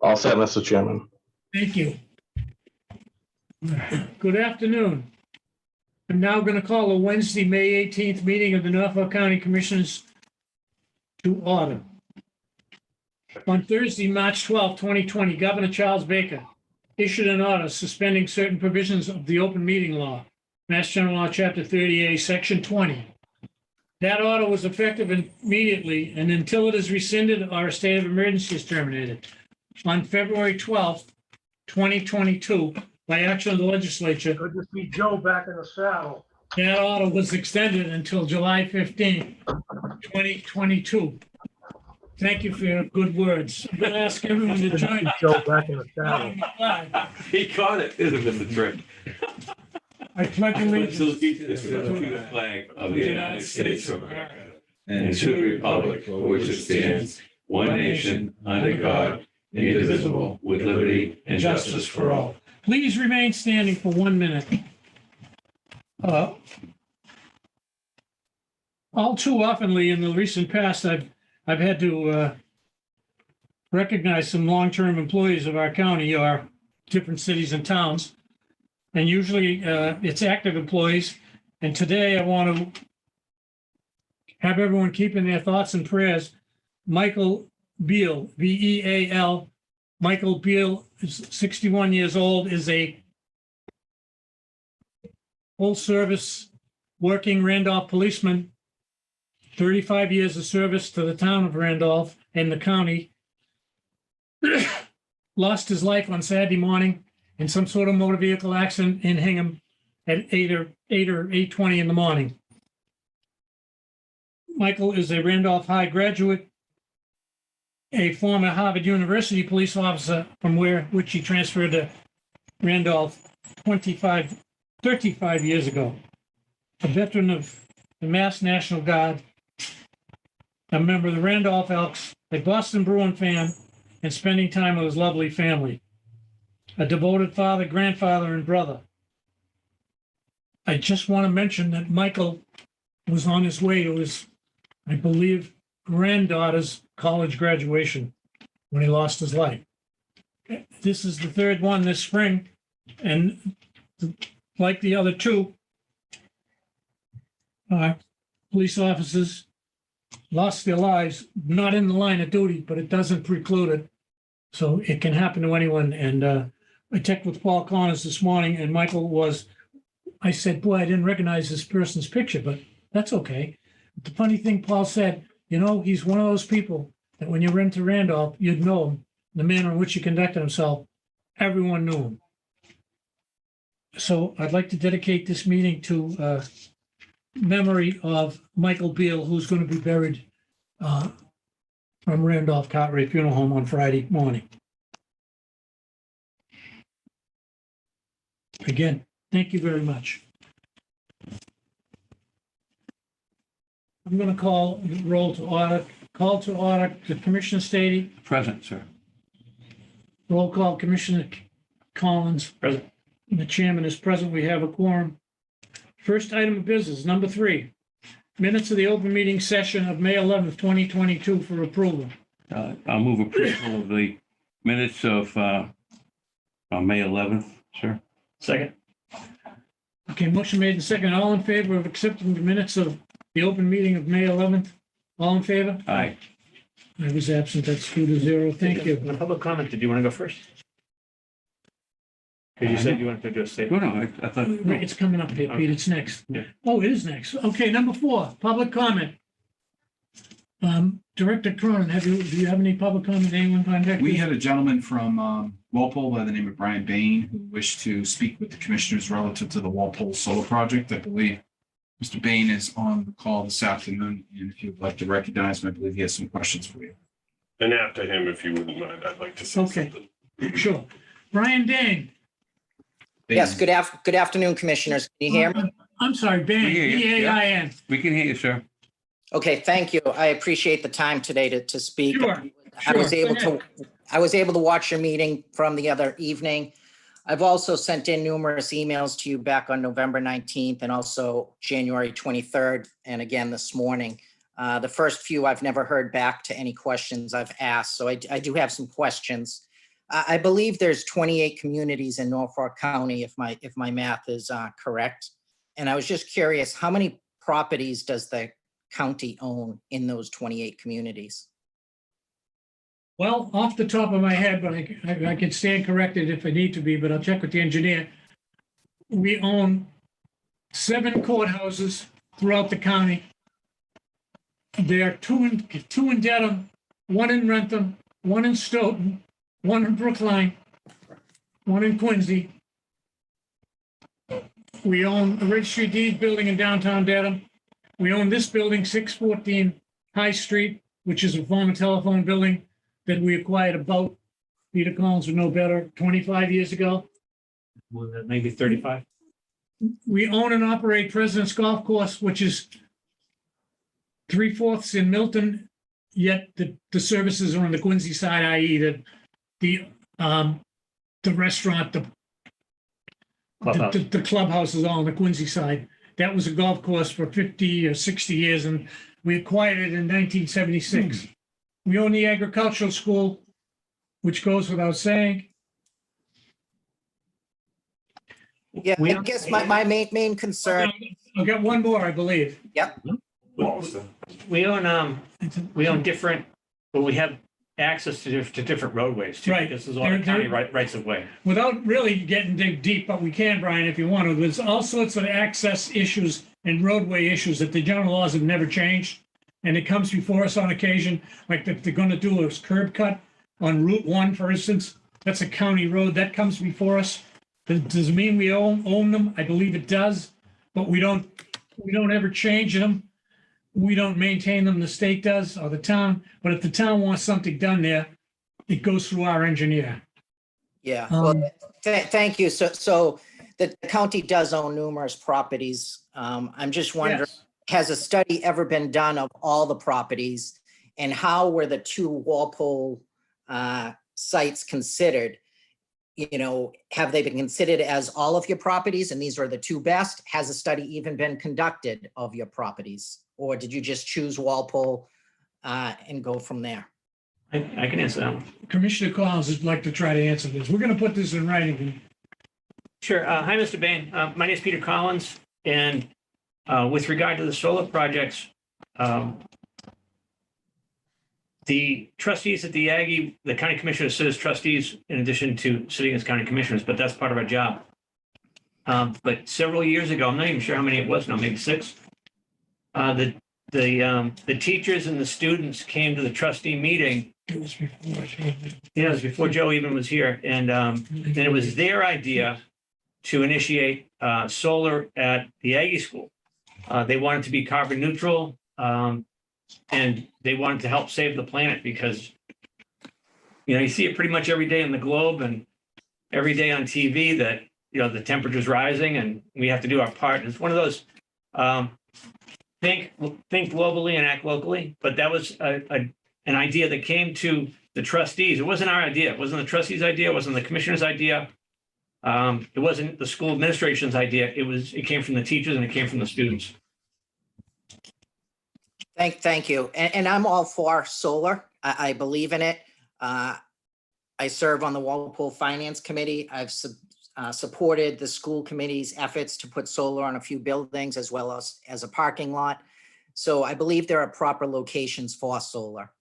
All set, Mr. Chairman. Thank you. Good afternoon. I'm now going to call the Wednesday, May 18th meeting of the Norfolk County Commissioners to order. On Thursday, March 12th, 2020, Governor Charles Baker issued an order suspending certain provisions of the open meeting law, Mass General Law, Chapter 30A, Section 20. That order was effective immediately and until it is rescinded or a state of emergency is terminated. On February 12th, 2022, by action of the legislature, Good to see Joe back in the saddle. that order was extended until July 15th, 2022. Thank you for your good words. I'm going to ask everyone to Good to join see me. Joe back in the saddle. He caught it. Isn't it the trick? I pledge allegiance To the flag of the United States of America and to the republic for which it stands, one nation, under God, indivisible, with liberty and justice for all. Please remain standing for 1 minute. All too oftenly in the recent past, I've had to recognize some long-term employees of our county or different cities and towns. And usually it's active employees. And today I want to have everyone keep in their thoughts and prayers Michael Beal, B-E-A-L. Michael Beal is 61 years old, is a full-service working Randolph policeman, 35 years of service to the town of Randolph and the county. Lost his life on Saturday morning in some sort of motor vehicle accident in Hingham at 8 or 8:20 in the morning. Michael is a Randolph High graduate, a former Harvard University police officer from which he transferred to Randolph 35 years ago. A veteran of the Mass National Guard, a member of the Randolph Elks, a Boston Bruin fan, and spending time with his lovely family. A devoted father, grandfather, and brother. I just want to mention that Michael was on his way to his, I believe, granddaughter's college graduation when he lost his life. This is the third one this spring, and like the other two, police officers lost their lives, not in the line of duty, but it doesn't preclude it. So it can happen to anyone. And I checked with Paul Connors this morning, and Michael was, I said, boy, I didn't recognize this person's picture, but that's okay. The funny thing Paul said, you know, he's one of those people that when you run to Randolph, you'd know him, the manner in which he conducted himself. Everyone knew him. So I'd like to dedicate this meeting to memory of Michael Beal, who's going to be buried from Randolph Cartwright Funeral Home on Friday morning. Again, thank you very much. I'm going to call roll to order. Call to order to Commissioner Stady. Present, sir. Roll call, Commissioner Collins. Present. The chairman is present. We have a quorum. First item of business, number 3, minutes of the open meeting session of May 11th, 2022 for approval. I'll move approval of the minutes of May 11th, sir. Second. Okay, motion made and second. All in favor of accepting the minutes of the open meeting of May 11th? All in favor? Aye. I was absent. That's 2-0. Thank you. In the public comment, did you want to go first? Because you said you wanted to do a statement. No, I thought. It's coming up here, Pete. It's next. Yeah. Oh, it is next. Okay, number 4, public comment. Director Cronin, do you have any public comment? Anyone contact? We had a gentleman from Walpole by the name of Brian Bain who wished to speak with the commissioners relative to the Walpole Solar Project. I believe Mr. Bain is on the call this afternoon, and if you'd like to recognize him, I believe he has some questions for you. And after him, if you wouldn't mind, I'd like to say Okay. something. Sure. Brian Dane. Yes, good afternoon, commissioners. Can you hear me? I'm sorry, Bain, We hear you, yeah. B-A-I-N. We can hear you, sir. Okay, thank you. I appreciate the time today to speak. Sure. I was Sure. able Go to watch your meeting from the other evening. I've also sent in numerous emails to you back on November 19th and also January 23rd, and again this morning. The first few I've never heard back to any questions I've asked, so I do have some questions. I believe there's 28 communities in Norfolk County, if my math is correct. And I was just curious, how many properties does the county own in those 28 communities? Well, off the top of my head, but I can stand corrected if I need to be, but I'll check with the engineer. We own 7 courthouses throughout the county. There are two in Dedham, 1 in Rentham, 1 in Stoughton, 1 in Brookline, 1 in Quincy. We own a registry deed building in downtown Dedham. We own this building, 614 High Street, which is a former telephone building that we acquired about, Peter Collins would know better, 25 years ago. Maybe 35. We own and operate President's Golf Course, which is 3/4 in Milton, yet the services are on the Quincy side, i.e. the restaurant, Clubhouse. the clubhouse is all on the Quincy side. That was a golf course for 50 or 60 years, and we acquired it in 1976. We own the agricultural school, which goes without saying. Yeah, We I own- guess my main concern, I've got one more, I believe. We own different, but we have access to different roadways too. Right. This is all the county rights of way. Without really getting deep, but we can, Brian, if you want to, there's all sorts of access issues and roadway issues that the general laws have never changed. And it comes before us on occasion, like if they're going to do a curb cut on Route 1, for instance, that's a county road, that comes before us. Does it mean we own them? I believe it does, but we don't ever change them. We don't maintain them, the state does, or the town, but if the town wants something done there, it goes through our engineer. yeah, well, thank you. So the county does own numerous properties. I'm just wondering, Yes. has a study ever been done of all the properties? And how were the 2 Walpole sites considered? You know, have they been considered as all of your properties and these are the 2 best? Has a study even been conducted of your properties? Or did you just choose Walpole and go from there? I can answer that one. Commissioner Collins would like to try to answer this. We're going to put this in writing. Sure. Hi, Mr. Bain. My name is Peter Collins, and with regard to the solar projects, the trustees at the Aggie, the county commissioners sit as trustees in addition to sitting as county commissioners, but that's part of our job. But several years ago, I'm not even sure how many it was now, maybe 6. The teachers and the students came to the trustee meeting. It was before. Yeah, it was before Joe even was here, and it was their idea to initiate solar at the Aggie School. They wanted to be carbon neutral, and they wanted to help save the planet because, you see it pretty much every day in the globe and every day on TV that, the temperature's rising and we have to do our part. And it's one of those, think globally and act locally, but that was an idea that came to the trustees. It wasn't our idea. It wasn't the trustees' idea. It wasn't the commissioner's idea. It wasn't the school administration's idea. It came from the teachers and it came from the students. Thank you. And I'm all for solar. I believe in it. I serve on the Walpole Finance Committee. I've supported the school committee's efforts to put solar on a few buildings as well as a parking lot. So I believe there are proper locations for solar.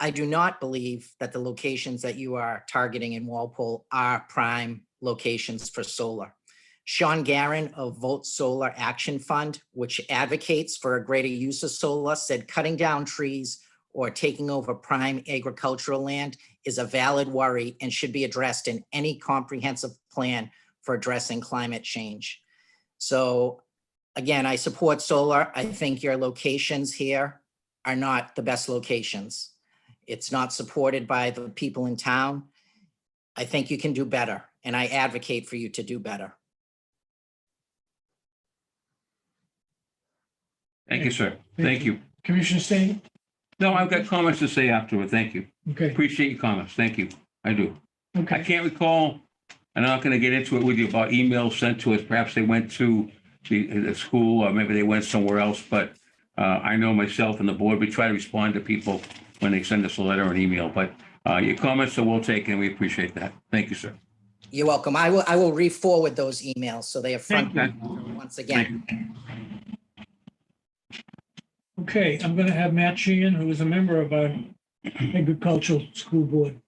I do not believe that the locations that you are targeting in Walpole are prime locations for solar. Sean Garin of Vote Solar Action Fund, which advocates for a greater use of solar, said cutting down trees or taking over prime agricultural land is a valid worry and should be addressed in any comprehensive plan for addressing climate change. So again, I support solar. I think your locations here are not the best locations. It's not supported by the people in town. I think you can do better, and I advocate for you to do better. Thank you, sir. Thank you. Commissioner Stan? No, I've got comments to say afterward. Thank you. Okay, Appreciate your comments. Thank you. I do. I okay. can't recall, and I'm not going to get into it with you about emails sent to us. Perhaps they went to the school or maybe they went somewhere else, but I know myself and the board, we try to respond to people when they send us a letter or an email, but Your comments are well taken. We appreciate that. Thank you, sir. You're welcome. I will re-forward those emails so they are front Thank once again. Okay, I'm going to have Matt Sheehan, who is a member of our agricultural school board.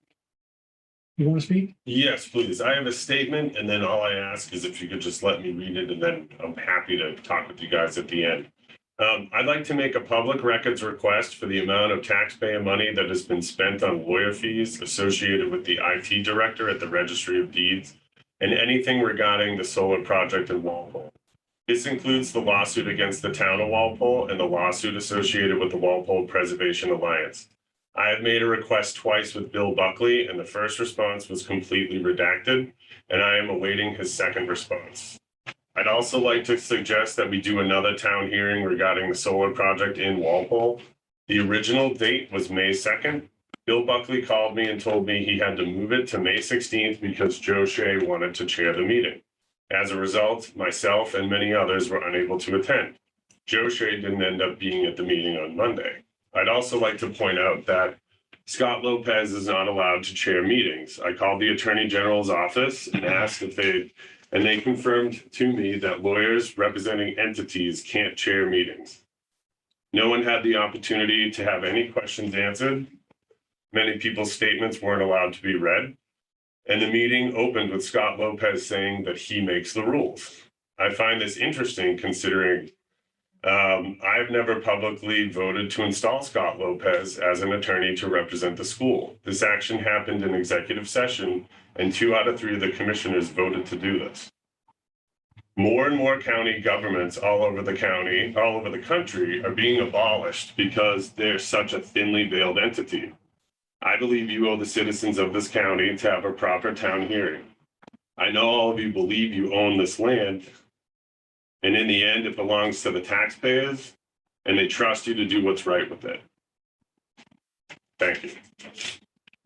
You want to speak? Yes, please. I have a statement, and then all I ask is if you could just let me read it, and then I'm happy to talk with you guys at the end. I'd like to make a public records request for the amount of taxpayer money that has been spent on lawyer fees associated with the IT director at the Registry of Deeds and anything regarding the solar project in Walpole. This includes the lawsuit against the town of Walpole and the lawsuit associated with the Walpole Preservation Alliance. I have made a request twice with Bill Buckley, and the first response was completely redacted, and I am awaiting his second response. I'd also like to suggest that we do another town hearing regarding the solar project in Walpole. The original date was May 2nd. Bill Buckley called me and told me he had to move it to May 16th because Joe Shea wanted to chair the meeting. As a result, myself and many others were unable to attend. Joe Shea didn't end up being at the meeting on Monday. I'd also like to point out that Scott Lopez is not allowed to chair meetings. I called the Attorney General's office and asked if they confirmed to me that lawyers representing entities can't chair meetings. No one had the opportunity to have any questions answered. Many people's statements weren't allowed to be read. And the meeting opened with Scott Lopez saying that he makes the rules. I find this interesting considering I've never publicly voted to install Scott Lopez as an attorney to represent the school. This action happened in executive session, and 2 out of 3 of the commissioners voted to do this. More and more county governments all over the country are being abolished because they're such a thinly veiled entity. I believe you owe the citizens of this county to have a proper town hearing. I know all of you believe you own this land, and in the end, it belongs to the taxpayers, and they trust you to do what's right with it. Thank you.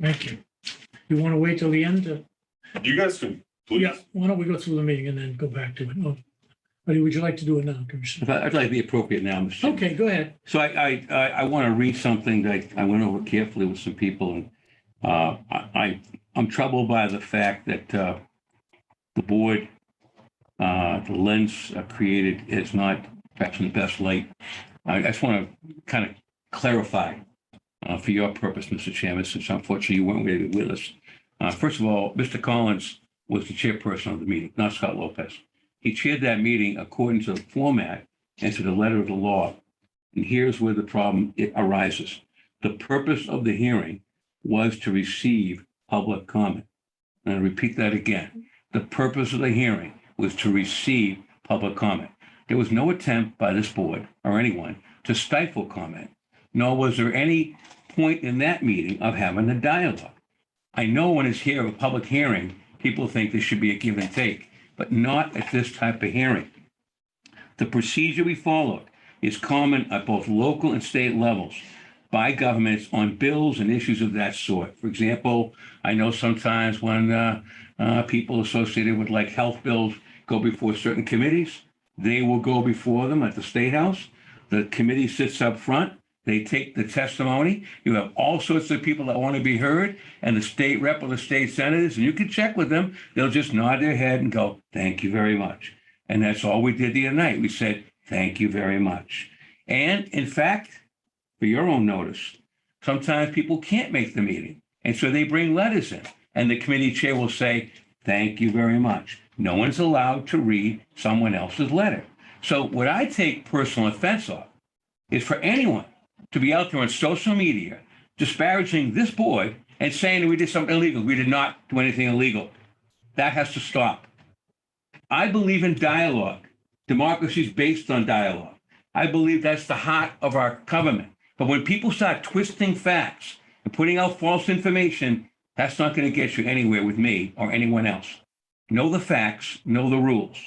Thank you. You want to wait till the end? You guys can, please. Yeah, why don't we go through the meeting and then go back to it? Oh, would you like to do it now, Commissioner? I'd like to be appropriate now, Mr. Chairman. Okay, go ahead. So I want to read something that I went over carefully with some people, and I'm troubled by the fact that the board, the lens created is not perhaps in the best light. I just want to kind of clarify for your purpose, Mr. Chairman, since unfortunately you weren't really with us. First of all, Mr. Collins was the chairperson of the meeting, not Scott Lopez. He chaired that meeting according to the format and to the letter of the law. And here's where the problem arises. The purpose of the hearing was to receive public comment. And I repeat that again. The purpose of the hearing was to receive public comment. There was no attempt by this board or anyone to stifle comment, nor was there any point in that meeting of having a dialogue. I know when it's here, a public hearing, people think there should be a give and take, but not at this type of hearing. The procedure we followed is common at both local and state levels by governments on bills and issues of that sort. For example, I know sometimes when people associated with like health bills go before certain committees, they will go before them at the State House. The committee sits up front. They take the testimony. You have all sorts of people that want to be heard, and the state rep or the state senators, and you can check with them. They'll just nod their head and go, thank you very much. And that's all we did the other night. We said, thank you very much. And in fact, for your own notice, sometimes people can't make the meeting. And so they bring letters in, and the committee chair will say, thank you very much. No one's allowed to read someone else's letter. So what I take personal offense of is for anyone to be out there on social media disparaging this board and saying we did something illegal. We did not do anything illegal. That has to stop. I believe in dialogue. Democracy is based on dialogue. I believe that's the heart of our government. But when people start twisting facts and putting out false information, that's not going to get you anywhere with me or anyone else. Know the facts, know the rules.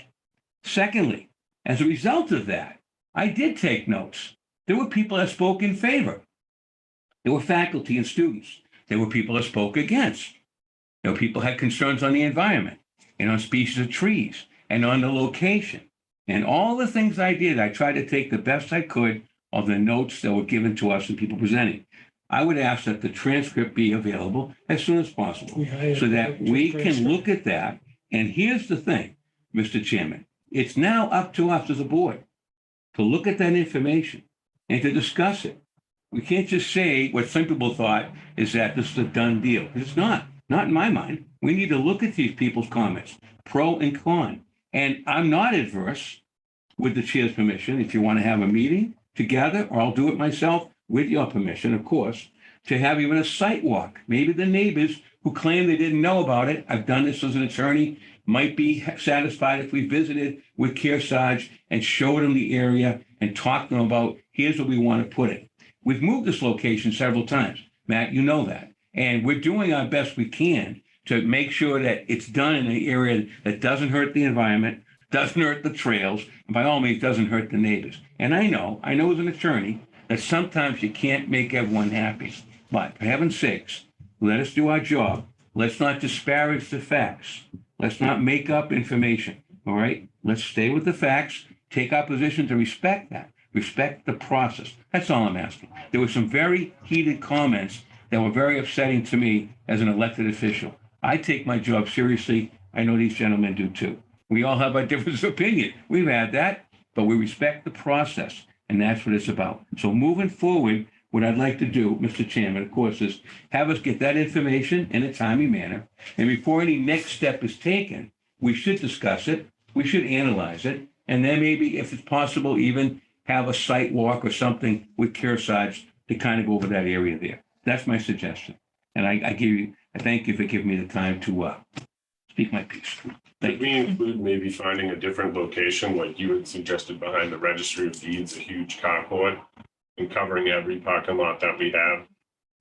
Secondly, as a result of that, I did take notes. There were people that spoke in favor. There were faculty and students. There were people that spoke against. There were people who had concerns on the environment and on species of trees and on the location. And all the things I did, I tried to take the best I could of the notes that were given to us and people presenting. I would ask that the transcript be available as soon as possible so that we can look at that. And here's the thing, Mr. Chairman, it's now up to us as a board to look at that information and to discuss it. We can't just say what some people thought is that this is a done deal. It's not in my mind. We need to look at these people's comments, pro and con. And I'm not adverse, with the chair's permission, if you want to have a meeting together, or I'll do it myself with your permission, of course, to have even a site walk. Maybe the neighbors who claim they didn't know about it, I've done this as an attorney, might be satisfied if we visited with Kearsarge and showed them the area and talked to them about, here's where we want to put it. We've moved this location several times. Matt, you know that. And we're doing our best we can to make sure that it's done in an area that doesn't hurt the environment, doesn't hurt the trails, and by all means, doesn't hurt the neighbors. And I know as an attorney, that sometimes you can't make everyone happy. But for heaven's sakes, let us do our job. Let's not disparage the facts. Let's not make up information, all right? Let's stay with the facts, take our position to respect that, respect the process. That's all I'm asking. There were some very heated comments that were very upsetting to me as an elected official. I take my job seriously. I know these gentlemen do too. We all have a difference of opinion. We've had that, but we respect the process, and that's what it's about. So moving forward, what I'd like to do, Mr. Chairman, of course, is have us get that information in a timely manner. And before any next step is taken, we should discuss it. We should analyze it. And then maybe, if it's possible, even have a site walk or something with Kearsarge to kind of go over that area there. That's my suggestion. And I thank you for giving me the time to speak my piece. Could we include maybe finding a different location, like you had suggested behind the Registry of Deeds, a huge carport, and covering every parking lot that we have?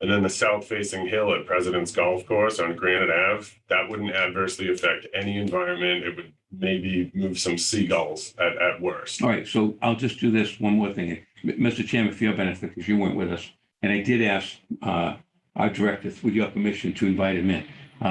And then the south-facing hill at President's Golf Course on Granite Ave, that wouldn't adversely affect any environment. It would maybe move some seagulls at worst. All right, so I'll just do this one more thing. Mr. Chairman, for your benefit, because you weren't with us, and I did ask our director, with your permission, to invite him in.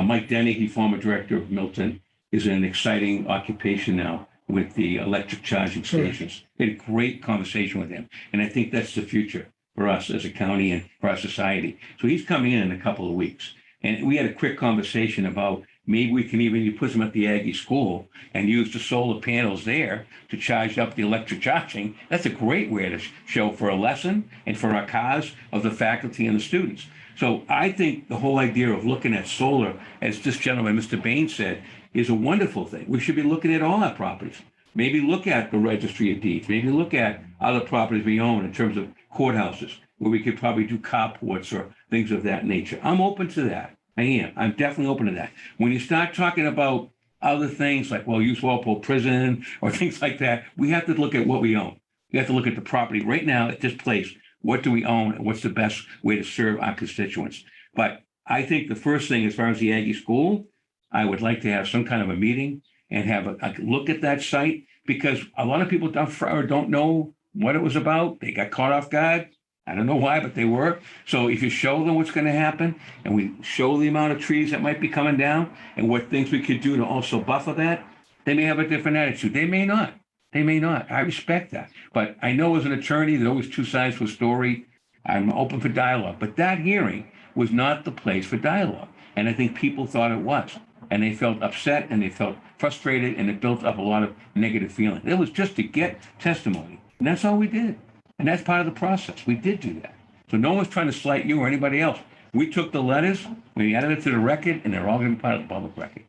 Mike Denny, former director of Milton, is in an exciting occupation now with the electric charging stations. We had a great conversation with him, and I think that's the future for us as a county and for our society. So he's coming in a couple of weeks, and we had a quick conversation about maybe we can even put them at the Aggie School and use the solar panels there to charge up the electric charging. That's a great way to show for a lesson and for our cause of the faculty and the students. So I think the whole idea of looking at solar, as this gentleman, Mr. Bain, said, is a wonderful thing. We should be looking at all our properties. Maybe look at the Registry of Deeds. Maybe look at other properties we own in terms of courthouses, where we could probably do carports or things of that nature. I'm open to that. I am. I'm definitely open to that. When you start talking about other things like, well, use Walpole Prison or things like that, we have to look at what we own. We have to look at the property right now at this place. What do we own, and what's the best way to serve our constituents? But I think the first thing, as far as the Aggie School, I would like to have some kind of a meeting and have a look at that site, because a lot of people don't know what it was about. They got caught off guard. I don't know why, but they were. So if you show them what's going to happen, and we show the amount of trees that might be coming down and what things we could do to also buffer that, they may have a different attitude. They may not. They may not. I respect that. But I know as an attorney, there's always two sides to a story. I'm open for dialogue. But that hearing was not the place for dialogue. And I think people thought it was. And they felt upset and they felt frustrated, and it built up a lot of negative feeling. It was just to get testimony. And that's all we did. And that's part of the process. We did do that. So no one's trying to slight you or anybody else. We took the letters, we added it to the record, and they're all going to be part of the public record.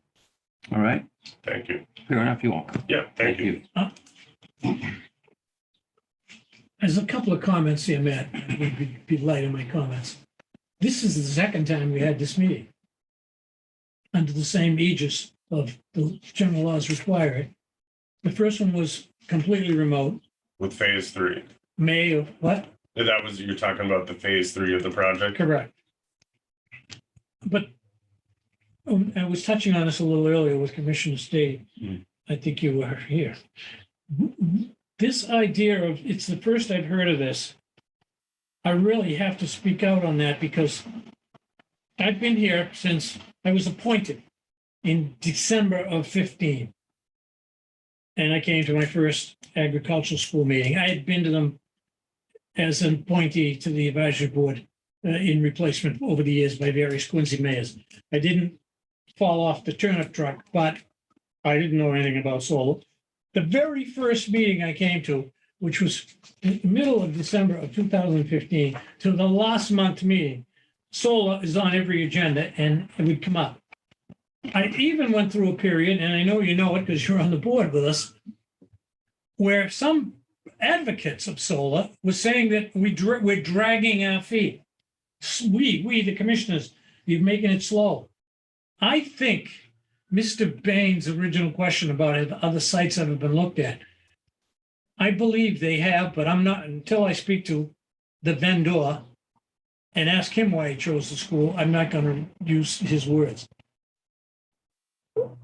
All right? Thank you. Fair enough, you're welcome. Yeah, thank you. There's a couple of comments here, Matt. I would be light in my comments. This is the second time we had this meeting under the same aegis of the general laws require it. The first one was completely remote, With phase 3. May of what? That was, you're talking about the phase 3 of the project? Correct. But I was touching on this a little earlier with Commissioner State. I think you were here. This idea of, it's the first I've heard of this. I really have to speak out on that, because I've been here since I was appointed in December of 15. And I came to my first agricultural school meeting. I had been to them as an appointee to the advisory board in replacement over the years by various Quincy mayors. I didn't fall off the turnip truck, but I didn't know anything about solar. The very first meeting I came to, which was in the middle of December of 2015, to the last month meeting, solar is on every agenda and it would come up. I even went through a period, and I know you know it because you're on the board with us, where some advocates of solar were saying that we're dragging our feet. We, the commissioners, you're making it slow. I think Mr. Bain's original question about if other sites ever been looked at, I believe they have, but I'm not, until I speak to the vendor and ask him why he chose the school, I'm not going to use his words.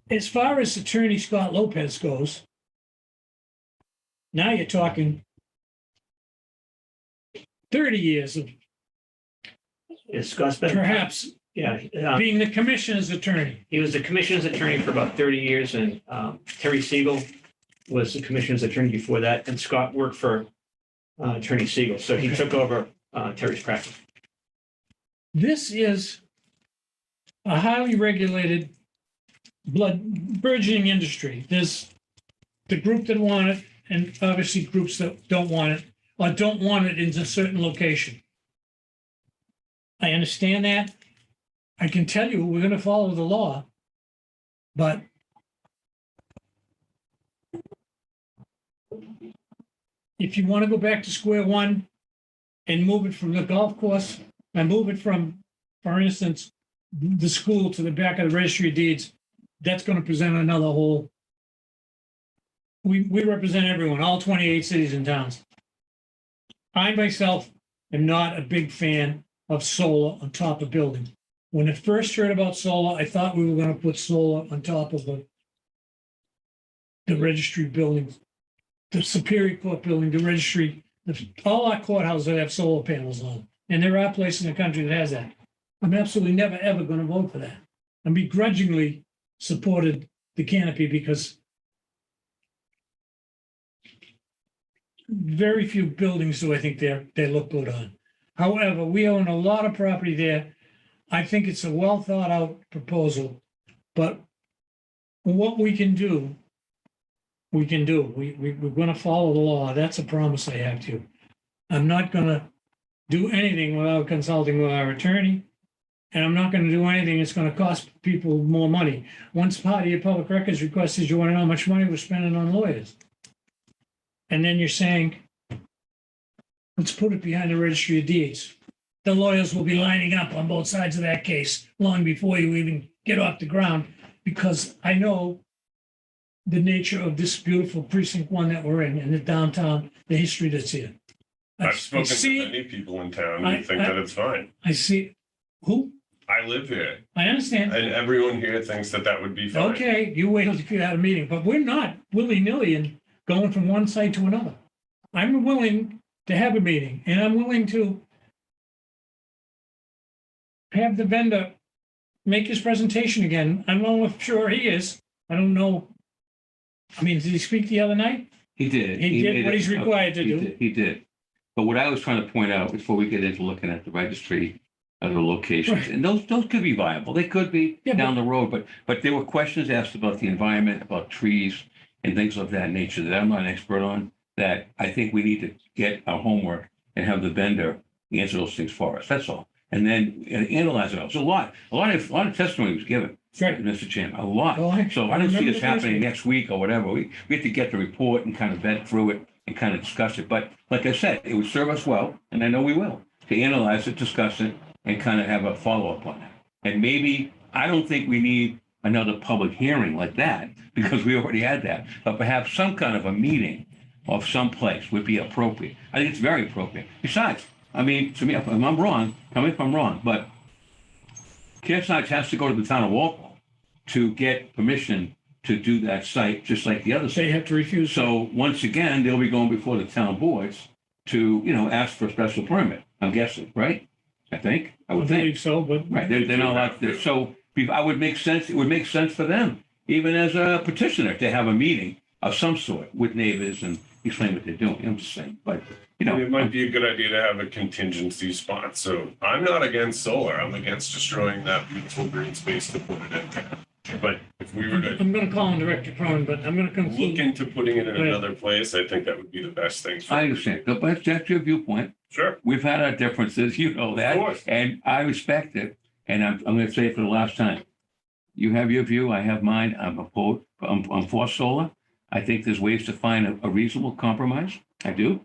As far as Attorney Scott Lopez goes, now you're talking 30 years of Scott's been, perhaps yeah, being the commissioner's attorney. he was the commissioner's attorney for about 30 years, and Terry Siegel was the commissioner's attorney before that, and Scott worked for Attorney Siegel, so he took over Terry's practice. This is a highly regulated burgeoning industry. There's the group that want it, and obviously groups that don't want it, or don't want it in a certain location. I understand that. I can tell you, we're going to follow the law, but if you want to go back to square one and move it from the golf course and move it from, for instance, the school to the back of the registry of deeds, that's going to present another whole. We represent everyone, all 28 cities and towns. I myself am not a big fan of solar on top of buildings. When I first heard about solar, I thought we were going to put solar on top of the registry buildings, the Superior Court building, the registry, all our courthouses have solar panels on. And there are places in the country that has that. I'm absolutely never, ever going to vote for that. I begrudgingly supported the canopy because very few buildings do I think they look good on. However, we own a lot of property there. I think it's a well thought out proposal, but what we can do, we can do. We're going to follow the law. That's a promise I have to you. I'm not going to do anything without consulting with our attorney, and I'm not going to do anything that's going to cost people more money. Once part of your public records request is you want to know how much money we're spending on lawyers. And then you're saying, let's put it behind the registry of deeds. The lawyers will be lining up on both sides of that case long before you even get off the ground, because I know the nature of this beautiful precinct one that we're in, and the downtown, the history that's here. I've spoken to many people in town who think that it's fine. I see. Who? I live here, I understand. and everyone here thinks that would be fine. Okay, you wait till you have a meeting, but we're not willy-nilly and going from one site to another. I'm willing to have a meeting, and I'm willing to have the vendor make his presentation again. I'm not sure he is. I don't know. I mean, did he speak the other night? He did. He did made what it- he's required to he do. did, He did. But what I was trying to point out before we get into looking at the registry of the locations, Right. and those could be viable. They could be Yeah, down the road, but there were questions asked about the environment, about trees and things of that nature that I'm not an expert on, that I think we need to get our homework and have the vendor answer those things for us. That's all. And then analyze it all. So a lot of testimony was given, Right. Mr. Chairman, a lot. Oh, So I don't see remember this the first happening one. next week or whatever. We have to get the report and kind of vet through it and kind of discuss it. But like I said, it would serve us well, and I know we will, to analyze it, discuss it, and kind of have a follow-up on that. And maybe, I don't think we need another public hearing like that, because we already had that. But perhaps some kind of a meeting of some place would be appropriate. I think it's very appropriate. Besides, I mean, to me, if I'm wrong, tell me if I'm wrong, but CareScience has to go to the town of Walpole to get permission to do that site, just like the other They site. have to refuse. So once again, they'll be going before the town boards to, ask for a special permit, I'm guessing, right? I think, I I would think. believe so, but Right, they're not allowed to, so I would make sense, it would make sense for them, even as a petitioner, to have a meeting of some sort with neighbors and, explain what they're doing. I'm just saying, but, you know. It might be a good idea to have a contingency spot. So I'm not against solar. I'm against destroying that beautiful green space to put it in there. But if we were to I'm going to call on Director Cronin, but I'm going to look conclude. into putting it in Go ahead. another place, I think that would be the best thing. for I understand, but that's your viewpoint. Sure. We've had our differences, you know that, Of course. and I respect it. And I'm going to say it for the last time. You have your view, I have mine. I'm opposed, I'm for solar. I think there's ways to find a reasonable compromise. I do.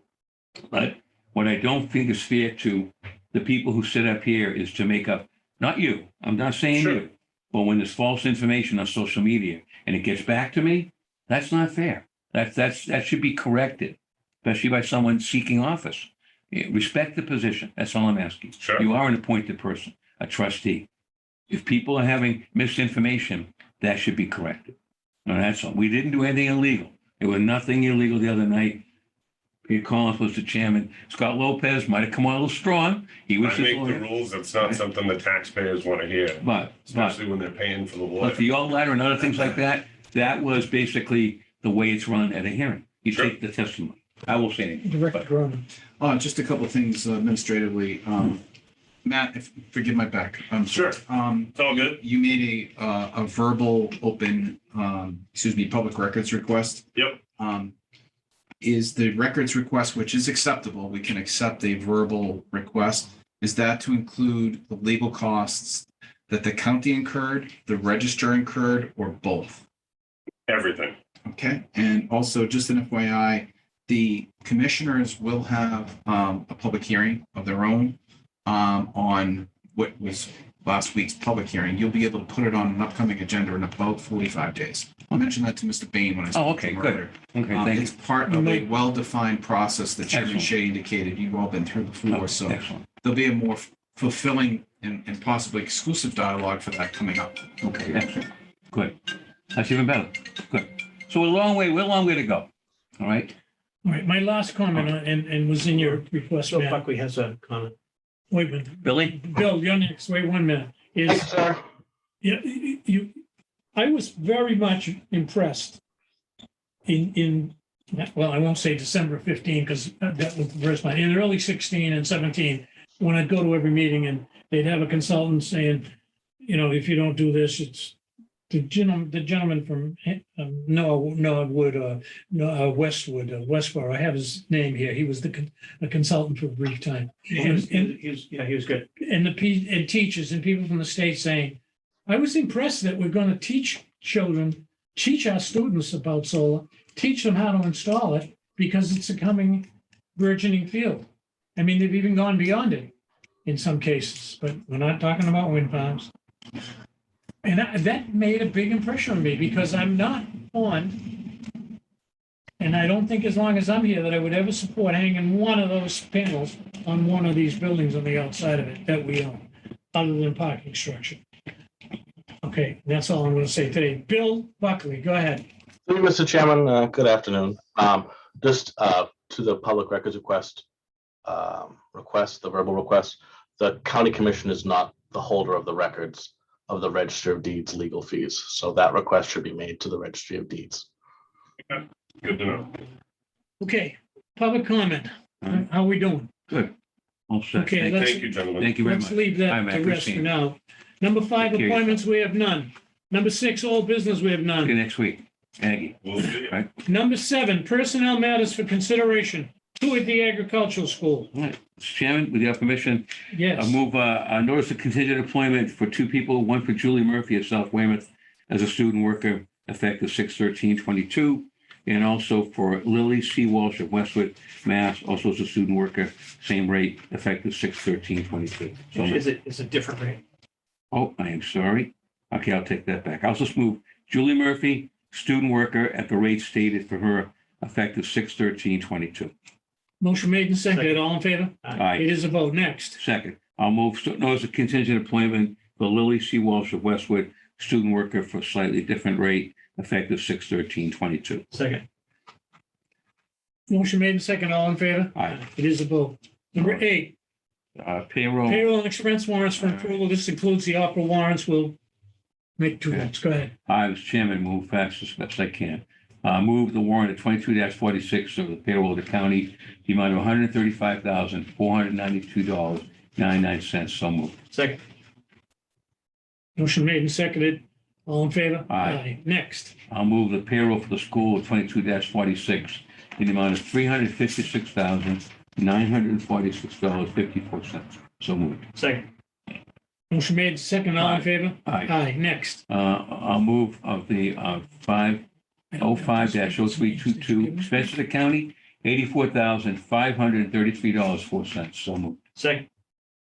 But what I don't think is fair to the people who sit up here is to make up, not you, I'm not saying Sure. you, but when there's false information on social media and it gets back to me, that's not fair. That should be corrected, especially by someone seeking office. Respect the position. That's all I'm asking. Sure. You are an appointed person, a trustee. If people are having misinformation, that should be corrected. No, that's all. We didn't do anything illegal. There was nothing illegal the other night. Peter Collins was the chairman. Scott Lopez might have come on a little strong. He was I his make the lawyer. rules. It's not something the taxpayers want to hear, But especially when they're paying for the lawyer. the all letter and other things like that, that was basically the way it's run at a hearing. You Sure. take the testimony. I will say anything. Director Cronin. Just a couple of things administratively. Matt, forgive my back. Sure. It's all good. You made a verbal open, public records request. Yep. Is the records request, which is acceptable, we can accept a verbal request. Is that to include the legal costs that the county incurred, the register incurred, or both? Everything. Okay, and also just an FYI, the commissioners will have a public hearing of their own on what was last week's public hearing. You'll be able to put it on an upcoming agenda in about 45 days. I'll mention that to Mr. Bain when I Oh, speak to okay, him good. earlier. Okay, thank It's you. part of a well-defined process that Chairman Excellent. Shea indicated you've all been through before, Oh, so excellent. there'll be a more fulfilling and possibly exclusive dialogue for that coming up. Okay, excellent. Good. That's even better. Good. So we're a long way to go. All right. All right, my last comment and was in your request, Bill Matt. Buckley has a comment. Wait a minute. Billy? Bill, you're next. Wait 1 minute. sir. Yeah, I was very much impressed well, I won't say December 15 because that was the first time. In early 16 and 17, when I'd go to every meeting and they'd have a consultant saying, you know, if you don't do this, it's the gentleman from Westboro. I have his name here. He was a consultant for a brief time. He was good. And teachers and people from the state saying, I was impressed that we're going to teach our students about solar, teach them how to install it because it's a coming burgeoning field. I mean, they've even gone beyond it in some cases, but we're not talking about wind farms. And that made a big impression on me because I'm not fond, and I don't think as long as I'm here that I would ever support hanging one of those panels on one of these buildings on the outside of it that we own, other than parking structure. Okay, that's all I'm going to say today. Bill Buckley, go ahead. Thank you, Mr. Chairman. Good afternoon. Just to the public records request, the verbal request, the county commission is not the holder of the records of the Register of Deeds legal fees. So that request should be made to the Registry of Deeds. Good to know. Okay, public comment. How are we doing? Good. All set. Okay, Thank Thank you, gentlemen. thank you very Let's much. leave Bye, that Matt. to rest Appreciate for it. now. Number 5, Take care. appointments, we have none. Number 6, old business, we have See you none. next week. Aggie. We'll see. Number 7, personnel matters for consideration. 2 at the agricultural school. All right. Mr. Chairman, with your permission, I Yes. move a notice of contingent employment for 2 people, one for Julie Murphy of South Weymouth as a student worker effective 6/13/22, and also for Lily C. Walsh of Westwood, Mass, also as a student worker, same rate, effective 6/13/22. So, It's a different rate. oh, I am sorry. Okay, I'll take that back. I'll just move Julie Murphy, student worker at the rate stated for her, effective 6/13/22. Motion made and seconded. All in favor? Aye. It is a vote. Next. Second, I'll move notice of contingent employment for Lily C. Walsh of Westwood, student worker for a slightly different rate, effective 6/13/22. Second. Motion made and seconded. All in favor? Aye. It is a vote. Number 8, Payroll, payroll and expense warrants for approval. This includes the opera warrants. We'll make 2 votes. Go ahead. I, as chairman, move fast as best I can. Move the warrant at 22-46 of the payroll of the county, the amount of $135,492.99. So moved. Second. Motion made and seconded. All in favor? Aye. Next, I'll move the payroll for the school at 22-46 in the amount of $356,946.54. So moved. Second. motion made, second, all in favor? Aye. Aye, next. I'll move of the 505-0322 expense of the county, $84,533.04. So moved. Second.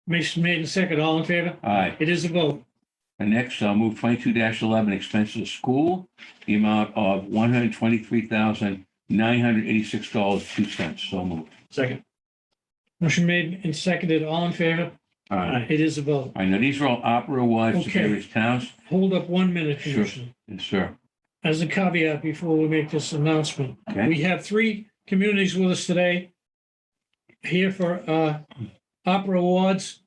Motion made and second, all in favor? Aye. It is a vote. And next, I'll move 22-11 expenses of school, the amount of $123,986.02. So moved. Second. Motion made and seconded, all in favor? Aye. It is a vote. I know these are all opera awards to Okay. various towns. Hold up 1 minute, Sure. Commissioner. Yes, sir. As a caveat before we make this announcement, Okay. we have 3 communities with us today here for opera awards.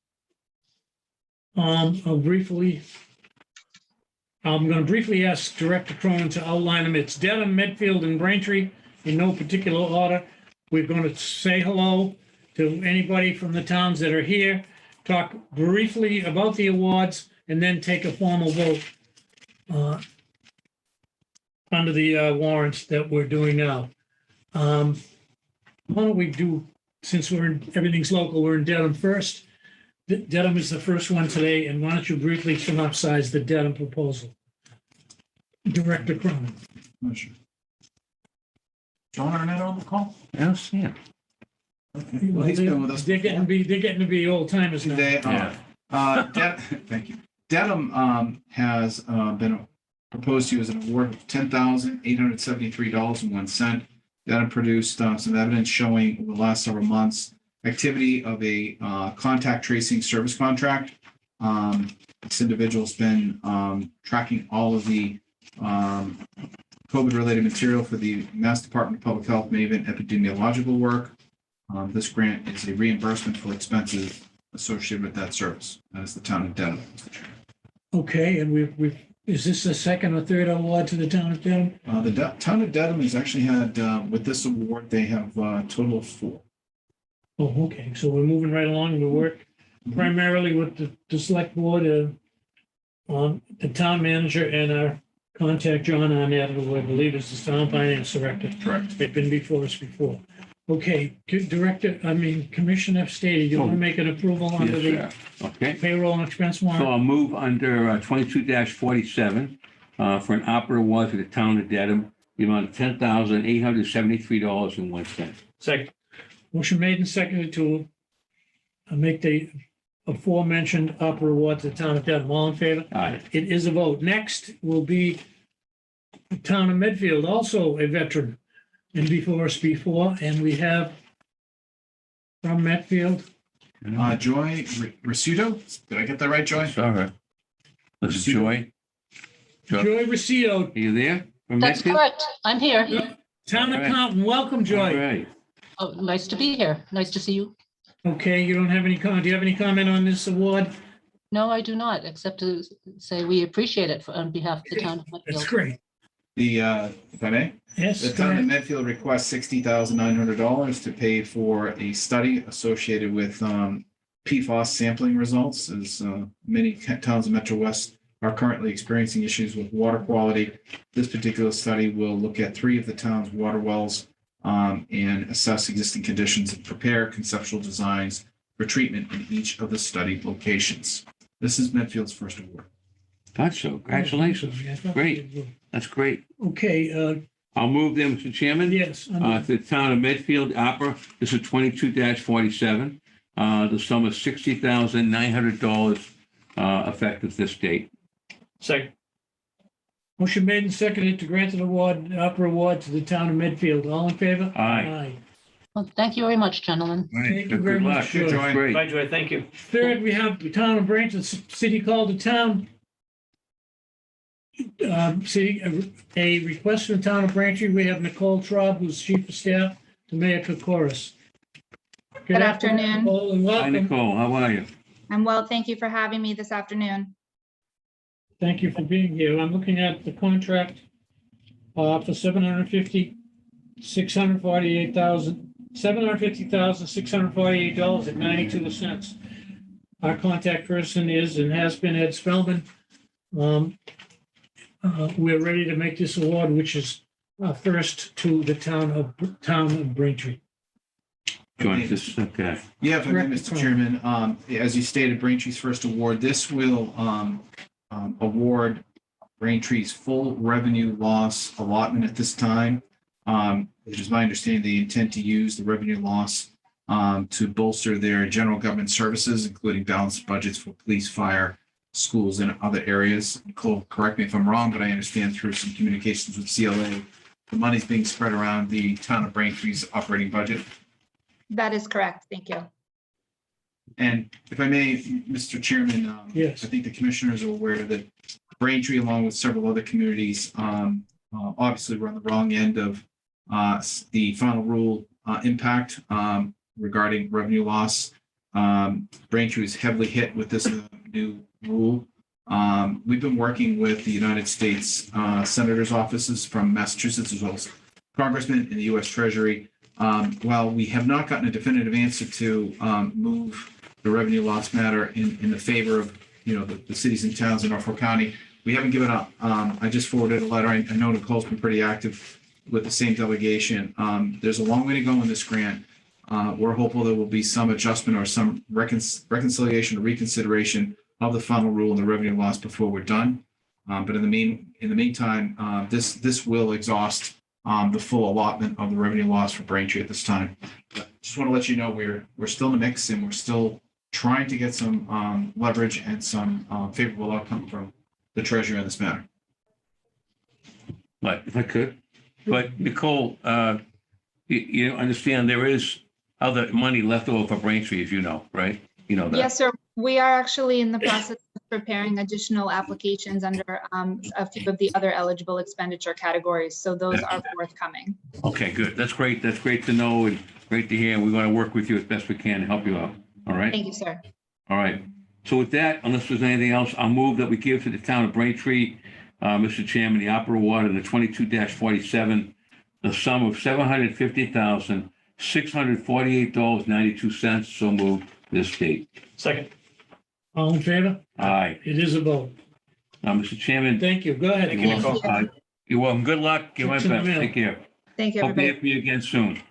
I'm going to briefly ask Director Cronin to outline them. It's Dedham, Medfield, and Braintree in no particular order. We're going to say hello to anybody from the towns that are here, talk briefly about the awards, and then take a formal vote under the warrants that we're doing now. Why don't we do, since everything's local, we're in Dedham first. Dedham is the first one today, and why don't you briefly synopsize the Dedham proposal? Director Cronin. Oh, sure. John Arnett on the call? Yes, yeah. Okay. Well, he's been with us. They're getting to be old timers now. They Yeah. are. Thank you. Dedham has been proposed to you as an award of $10,873.01. Dedham produced some evidence showing over the last several months activity of a contact tracing service contract. This individual's been tracking all of the COVID-related material for the Mass Department of Public Health Maven epidemiological work. This grant is a reimbursement for expenses associated with that service. That is the town of Dedham, Mr. Chairman. Okay, and is this the second or third award to the town of Dedham? The town of Dedham has actually had, with this award, they have a total of 4. Oh, okay, so we're moving right along. We work primarily with the select board, the town manager, and our contact, John Arnett, who I believe is the town finance director. Correct. They've been before us before. Okay, Commissioner Stady, you want to make an approval under the Yes, sir. Okay. payroll and expense So warrant? I'll move under 22-47 for an opera award to the town of Dedham, the amount of $10,873.01. Second. Motion made and seconded to make the aforementioned opera award to the town of Dedham. All in favor? Aye. It is a vote. Next will be the town of Medfield, also a veteran, and before us before, and we have from Medfield, Joy Risuto, did I get that right, Joy? Sorry. This is Joy. Joy, Joy Rocio, are you there? From That's Medfield? correct. I'm here. town All right. accountant. Welcome, All Joy. right. Oh, nice to be here. Nice to see you. Okay, you don't have any comment. Do you have any comment on this award? No, I do not, except to say we appreciate it on behalf of the town of That's Medfield. great. If I may, Yes. the go town of ahead. Medfield requests $60,900 to pay for a study associated with PFAS sampling results, as many towns in Metro West are currently experiencing issues with water quality. This particular study will look at 3 of the town's water wells and assess existing conditions and prepare conceptual designs for treatment in each of the studied locations. This is Medfield's first award. Thought so. Congratulations. Great. That's great. Okay, I'll move them, Mr. Chairman. yes. To the town of Medfield Opera, this is 22-47. The sum of $60,900 effective this date. Second. Motion made and seconded to grant an award, opera award to the town of Medfield. All in favor? Aye. Well, thank you very much, gentlemen. Thank you Good very luck. much, Joy. That's great. Bye, Joy. Thank you. Third, we have the town of Branch, the city called the town. A request from the town of Braintree. We have Nicole Traub, who's chief of staff to Mayor Kokoris. Good afternoon. Nicole, and Hi, welcome. Nicole. How are you? I'm well, thank you for having me this afternoon. Thank you for being here. I'm looking at the contract for $750,648.92. Our contact person is and has been Ed Spellman. We're ready to make this award, which is first to the town of Braintree. Join this, okay. Yeah, if I may, Correct. Mr. Chairman, as you stated, Braintree's first award, this will award Braintree's full revenue loss allotment at this time. It is my understanding they intend to use the revenue loss to bolster their general government services, including balanced budgets for police, fire, schools, and other areas. Nicole, correct me if I'm wrong, but I understand through some communications with CLA, the money's being spread around the town of Braintree's operating budget. That is correct. Thank you. And if I may, Mr. Chairman, Yes. I think the commissioners are aware that Braintree, along with several other communities, obviously we're on the wrong end of the final rule impact regarding revenue loss. Braintree is heavily hit with this new rule. We've been working with the United States Senators' offices from Massachusetts, as well as Congressmen in the U.S. Treasury. While we have not gotten a definitive answer to move the revenue loss matter in the favor of, the cities and towns in Norfolk County, we haven't given up. I just forwarded a letter. I know Nicole's been pretty active with the same delegation. There's a long way to go in this grant. We're hopeful there will be some adjustment or some reconciliation or reconsideration of the final rule and the revenue loss before we're done. But in the meantime, this will exhaust the full allotment of the revenue loss for Braintree at this time. But just want to let you know we're still in the mix and we're still trying to get some leverage and some favorable outcome from the treasury on this matter. But if I could, but Nicole, you understand there is other money left over for Braintree, as you know, right? You know that. Yes, sir. We are actually in the process of preparing additional applications under a few of the other eligible expenditure categories. So those are forthcoming. Okay, good. That's great. That's great to know and great to hear. We're going to work with you as best we can to help you out. All right? Thank you, sir. All right. So with that, unless there's anything else, I'll move that we give to the town of Braintree, Mr. Chairman, the opera award of the 22-47, the sum of $750,648.92. So moved this date. Second. All in favor? Aye. It is a vote. Now, Mr. Chairman, Thank you. Go ahead. Thank you, Nicole. You're welcome. Good luck. Give my It's in the best. mail. Take care. Thank you, Hope to hear everybody. from you again soon.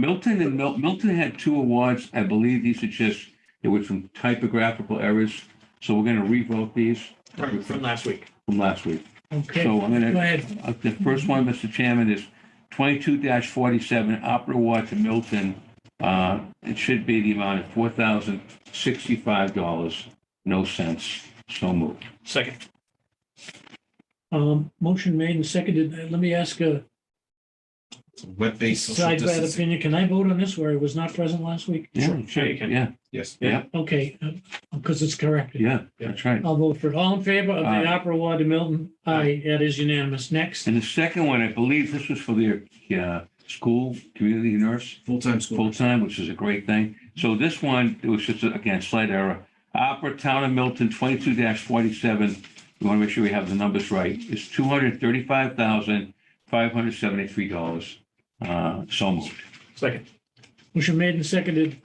Milton had two awards. I believe these are just, there were some typographical errors. So we're going to revote these From last week. from last week. Okay, So I'm going go to, ahead. the first one, Mr. Chairman, is 22-47 Opera Award to Milton. It should be the amount of $4,065, no cents. So moved. Second. Motion made and seconded. Let me ask a It's a web-based social side by distancing. opinion. Can I vote on this where I was not present last week? Yeah, Sure, you can. Yeah, Yes. yeah, Okay, because it's corrected. yeah, that's right. I'll vote for it. All in favor of the Aye. opera award to Milton? Aye, that is unanimous. Next. And the second one, I believe this was for their school community nurse, Full-time school. full-time, which is a great thing. So this one, it was just, again, slight error. Opera Town of Milton 22-47, we want to make sure we have the numbers right, it's $235,573. So moved. Second. Motion made and seconded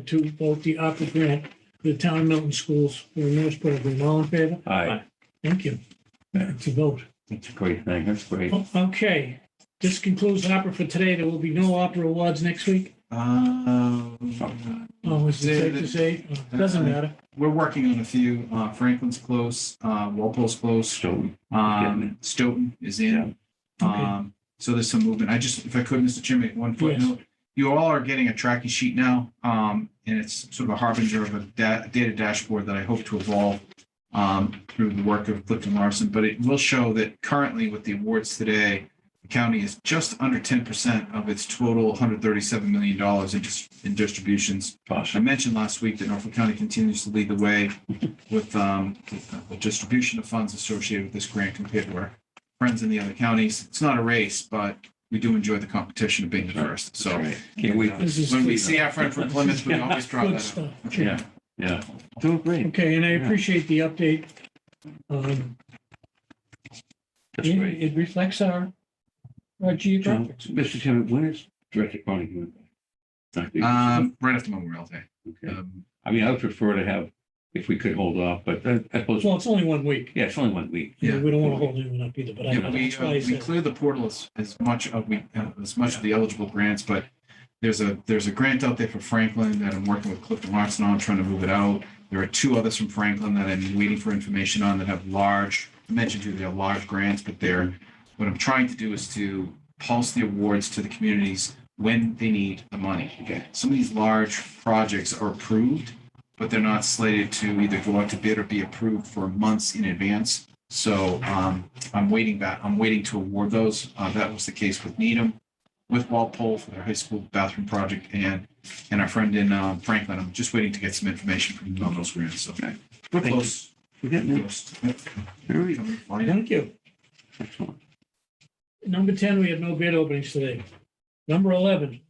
to vote the opera grant for the town of Milton Schools for a nurse program. All in favor? Aye, Thank you. It's a vote. that's a great thing, that's great. Okay, this concludes opera for today. There will be no opera awards next week. Um, Oh, is it safe to say? Doesn't matter. We're working on a few. Franklin's close, Walpole's close. So, Stoughton is in. Okay. So there's some movement. If I could, Mr. Chairman, one footnote. You all are getting a tracking sheet now, and it's sort of a harbinger of a data dashboard that I hope to evolve through the work of Clifton Larson. But it will show that currently with the awards today, the county is just under 10% of its total $137 million in distributions. I awesome. mentioned last week that Norfolk County continues to lead the way with the distribution of funds associated with this grant compared to our friends in the other counties. It's not a race, but we do enjoy the competition of being the first. That's So right. Can't wait. This is when we see our friend from Plymouth, we always drop good that. stuff. Yeah, yeah. Doing great. Okay, and I appreciate the update. That's great. It reflects our geographic. Mr. Chairman, when is Director Cronin coming back? Right after Memorial Day. Okay. I mean, I would prefer to have, if we could hold off, but I suppose, Well, it's only 1 week. yeah, it's only 1 week. Yeah. We don't want to hold anyone up either, but I Yeah, know we, that's why I we said. clear the portal as much of the eligible grants, but there's a grant out there for Franklin that I'm working with Clifton Larson on, trying to move it out. There are 2 others from Franklin that I'm waiting for information on that have large, I mentioned to you, they're large grants, but what I'm trying to do is to pulse the awards to the communities when they need the money. Okay. Some of these large projects are approved, but they're not slated to either go out to bid or be approved for months in advance. So I'm waiting to award those. That was the case with Needham, with Walpole for their high school bathroom project, and our friend in Franklin. I'm just waiting to get some information from them on those grants. So Okay. we're Thank you. close. We're getting there. Close. All right. Thank you. Excellent. Number 10, we have no bid openings today. Number 11,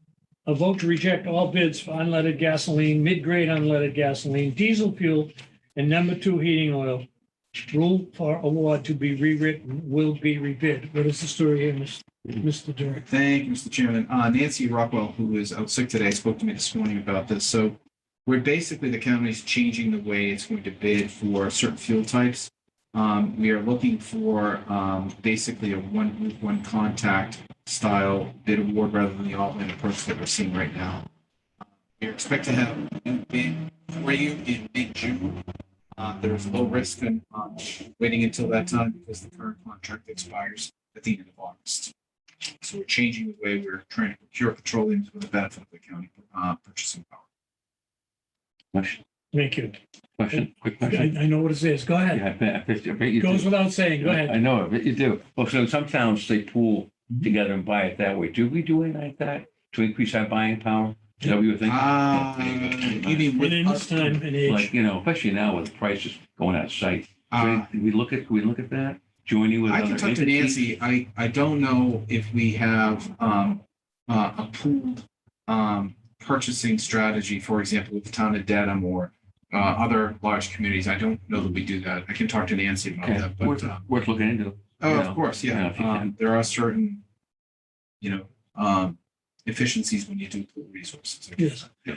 a vote to reject all bids for unleaded gasoline, mid-grade unleaded gasoline, diesel fuel, and number 2 heating oil. Rule for award to be rewritten will be rebid. What is the story here, Mr. Director? Thank you, Mr. Chairman. Nancy Rockwell, who is out sick today, spoke to me this morning about this. So we're basically, the county's changing the way it's going to bid for certain fuel types. We are looking for basically a one group, one contact style bid award rather than the all-in approach that we're seeing right now. We expect to have a new bid for you in mid-June. There's low risk in waiting until that time because the current contract expires at the end of August. So we're changing the way we're trying to procure petroleum for the benefit of the county purchasing power. Question, Thank you. quick question. I know what it is. Go ahead. Yeah, I bet you Goes do. without saying. Go I ahead. know, but you do. Well, so in some towns, they pool together and buy it that way. Do we do anything like that to increase our buying power? Is that what you were thinking? You mean with And in this time and age. Like, especially now with prices going out of sight. Uh, Can we look at that? Joining with I other can talk to entities? Nancy. I don't know if we have a pooled purchasing strategy, for example, with the town of Dedham or other large communities. I don't know that we do that. I can talk to Nancy about Okay, that. But worth looking into. of course, Yeah, yeah. if you can. There are certain, efficiencies when you do pool resources. Yes. Yeah.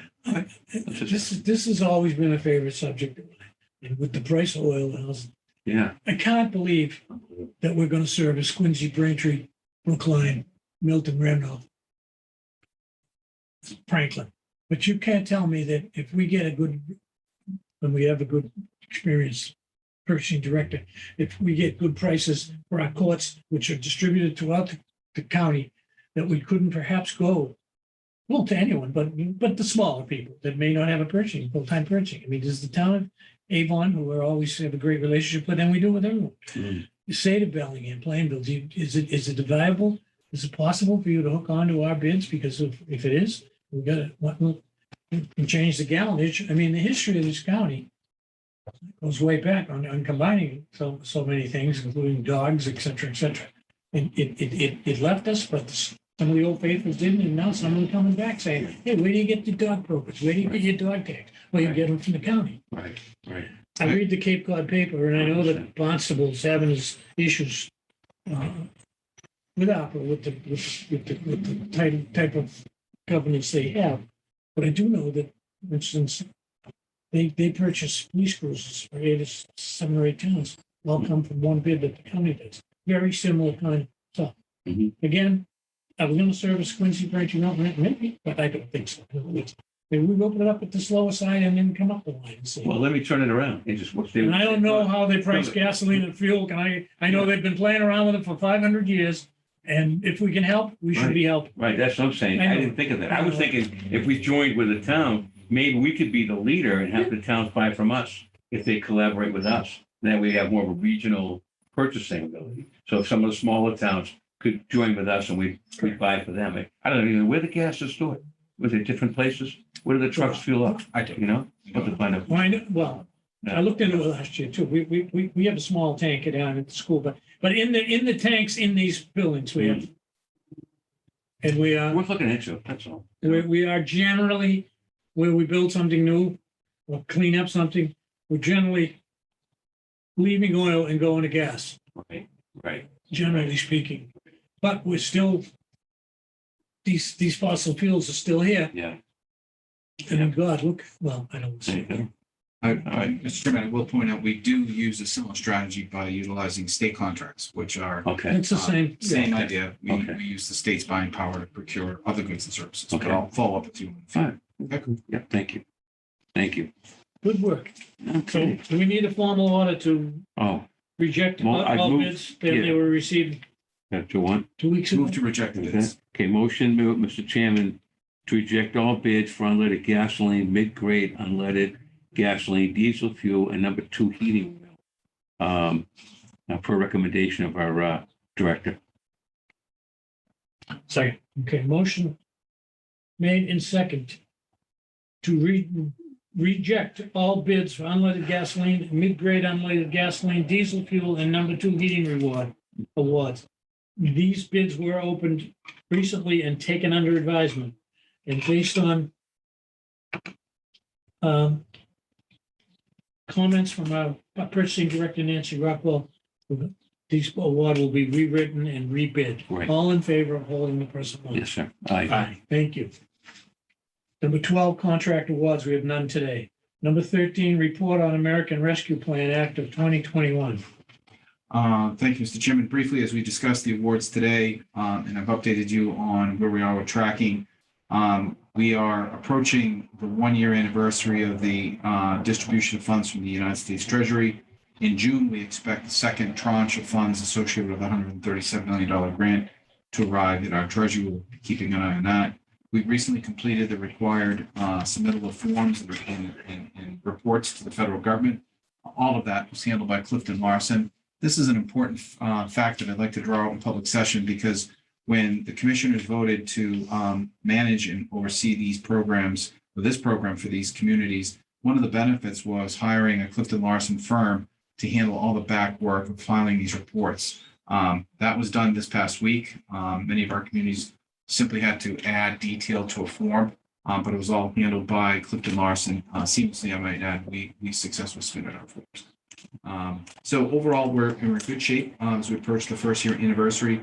This has always been a favorite subject of mine. And with the price of oil, Yeah. I can't believe that we're going to service Quincy, Braintree, Brookline, Milton, Randolph, Franklin. But you can't tell me that if we get when we have a good experienced purchasing director, if we get good prices for our courts, which are distributed throughout the county, that we couldn't perhaps go, well, to anyone, but the smaller people that may not have a full-time purchasing. I mean, does the town of Avon, who are always have a great relationship with, and we do with everyone. You say to Bellingham, Plainville, is it viable? Is it possible for you to hook onto our bids? Because if it is, we got to change the gallonage. I mean, the history of this county goes way back on combining so many things, including dogs, et cetera, et cetera. And it left us, but some of the old faithfuls didn't, and now some of them coming back saying, hey, where do you get the dog programs? Where do you get your dog tags? Well, you get them from the county. Right. I read the Cape Cod paper, and I know that Bonstable's having his issues with Opera, with the type of governance they have. But I do know that, for instance, they purchase police cruisers for 7 or 8 towns. All come from one bid that the county does. Very similar kind of stuff. Mhm. Again, are we going to service Quincy, Braintree, Milton? Maybe, but I don't think so. Maybe we open it up at this lower side and then come up the line and see. Well, let me turn it around and just watch. And I don't know how they price gasoline and fuel. I know they've been playing around with it for 500 years. And if we can help, we should be helping. Right, that's what I'm saying. I I know. didn't think of that. I was thinking if we joined with the town, maybe we could be the leader and have the towns buy from us if they collaborate with us. Then we have more of a regional purchasing ability. So if some of the smaller towns could join with us and we buy for them. I don't know where the gas is stored. Was it different places? Where do the trucks fuel up? I do. What to find out. Well, I looked into it last year too. We have a small tanker down at the school, but in the tanks in these buildings we have, and we are Worth looking into, that's all. we are generally where we build something new or clean up something, we're generally leaving oil and going to gas. Right. Generally speaking, but we're still, these fossil fuels are still here. Yeah. And God, look, well, I don't There you see. go. Mr. Chairman, I will point out, we do use a similar strategy by utilizing state contracts, which are Okay. It's the same. same yeah. idea. We Okay. use the state's buying power to procure other goods and services. But Okay. I'll follow up with you. All right. Yeah, thank you. Thank you. Good work. So Okay. do we need a formal order to Oh, reject Well, I've all moved- bids that they yeah. were received to one. 2 weeks ago? Move to reject the Okay, bids. Okay. Motion, Mr. Chairman, to reject all bids for unleaded gasoline, mid-grade unleaded gasoline, diesel fuel, and number 2 heating oil. Per recommendation of our director. Second. Okay, motion made in second to reject all bids for unleaded gasoline, mid-grade unleaded gasoline, diesel fuel, and number 2 heating awards. These bids were opened recently and taken under advisement. And based on comments from our purchasing director, Nancy Rockwell, these award will be rewritten and rebid. Right. All in favor of holding the present one? Yes, sir. Aye. Aye. Thank you. Number 12, contract awards. We have none today. Number 13, report on American Rescue Plan Act of 2021. Thank you, Mr. Chairman. Briefly, as we discussed the awards today, and I've updated you on where we are with tracking. We are approaching the 1-year anniversary of the distribution of funds from the United States Treasury. In June, we expect the second tranche of funds associated with the $137 million grant to arrive at our Treasury. We'll be keeping an eye on that. We recently completed the required submittal of forms and reports to the federal government. All of that was handled by Clifton Larson. This is an important fact that I'd like to draw out in public session, because when the commissioners voted to manage and oversee these programs, or this program for these communities, one of the benefits was hiring a Clifton Larson firm to handle all the back work of filing these reports. That was done this past week. Many of our communities simply had to add detail to a form, but it was all handled by Clifton Larson seamlessly, I might add. We successfully submitted our forms. So overall, we're in good shape as we approach the first year anniversary.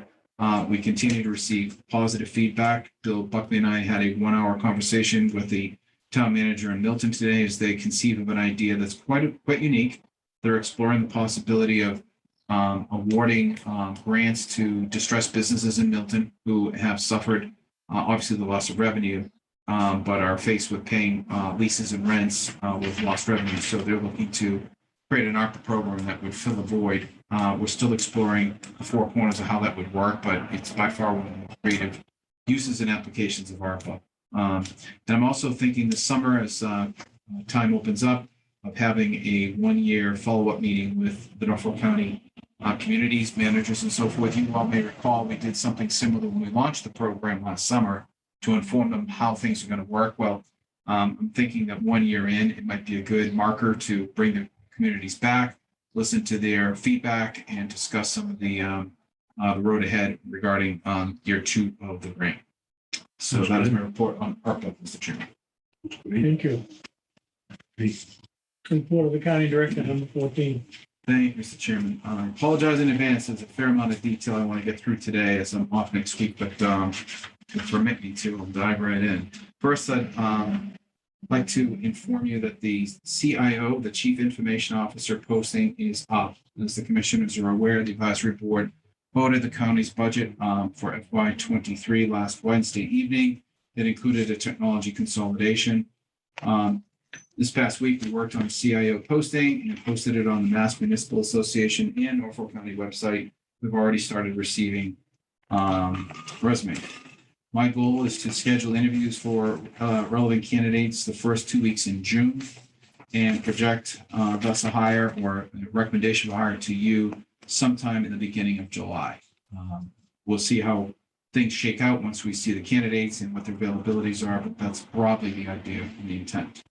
We continue to receive positive feedback. Bill Buckley and I had a 1-hour conversation with the town manager in Milton today as they conceive of an idea that's quite unique. They're exploring the possibility of awarding grants to distressed businesses in Milton who have suffered, obviously, the loss of revenue, but are faced with paying leases and rents with lost revenue. So they're looking to create an ARPA program that would fill the void. We're still exploring the 4 corners of how that would work, but it's by far one of the more creative uses and applications of ARPA. And I'm also thinking this summer, as time opens up, of having a 1-year follow-up meeting with the Norfolk County communities, managers, and so forth. You all may recall we did something similar when we launched the program last summer to inform them how things are going to work. Well, I'm thinking that 1 year in, it might be a good marker to bring the communities back, listen to their feedback, and discuss some of the road ahead regarding year 2 of the grant. So that is my report on ARPA, Mr. Chairman. Thank you. Report of the county director, number 14. Thank you, Mr. Chairman. I apologize in advance. There's a fair amount of detail I want to get through today, as I'm off next week, but permit me to, I'll dive right in. First, I'd like to inform you that the CIO, the Chief Information Officer posting, is up. As the commissioners are aware, the advisory board voted the county's budget for FY23 last Wednesday evening. It included a technology consolidation. This past week, we worked on CIO posting and posted it on the Mass Municipal Association and Norfolk County website. We've already started receiving resumes. My goal is to schedule interviews for relevant candidates the first 2 weeks in June and project thus a hire or a recommendation of a hire to you sometime in the beginning of July. We'll see how things shake out once we see the candidates and what their availabilities are, but that's broadly the idea and the intent.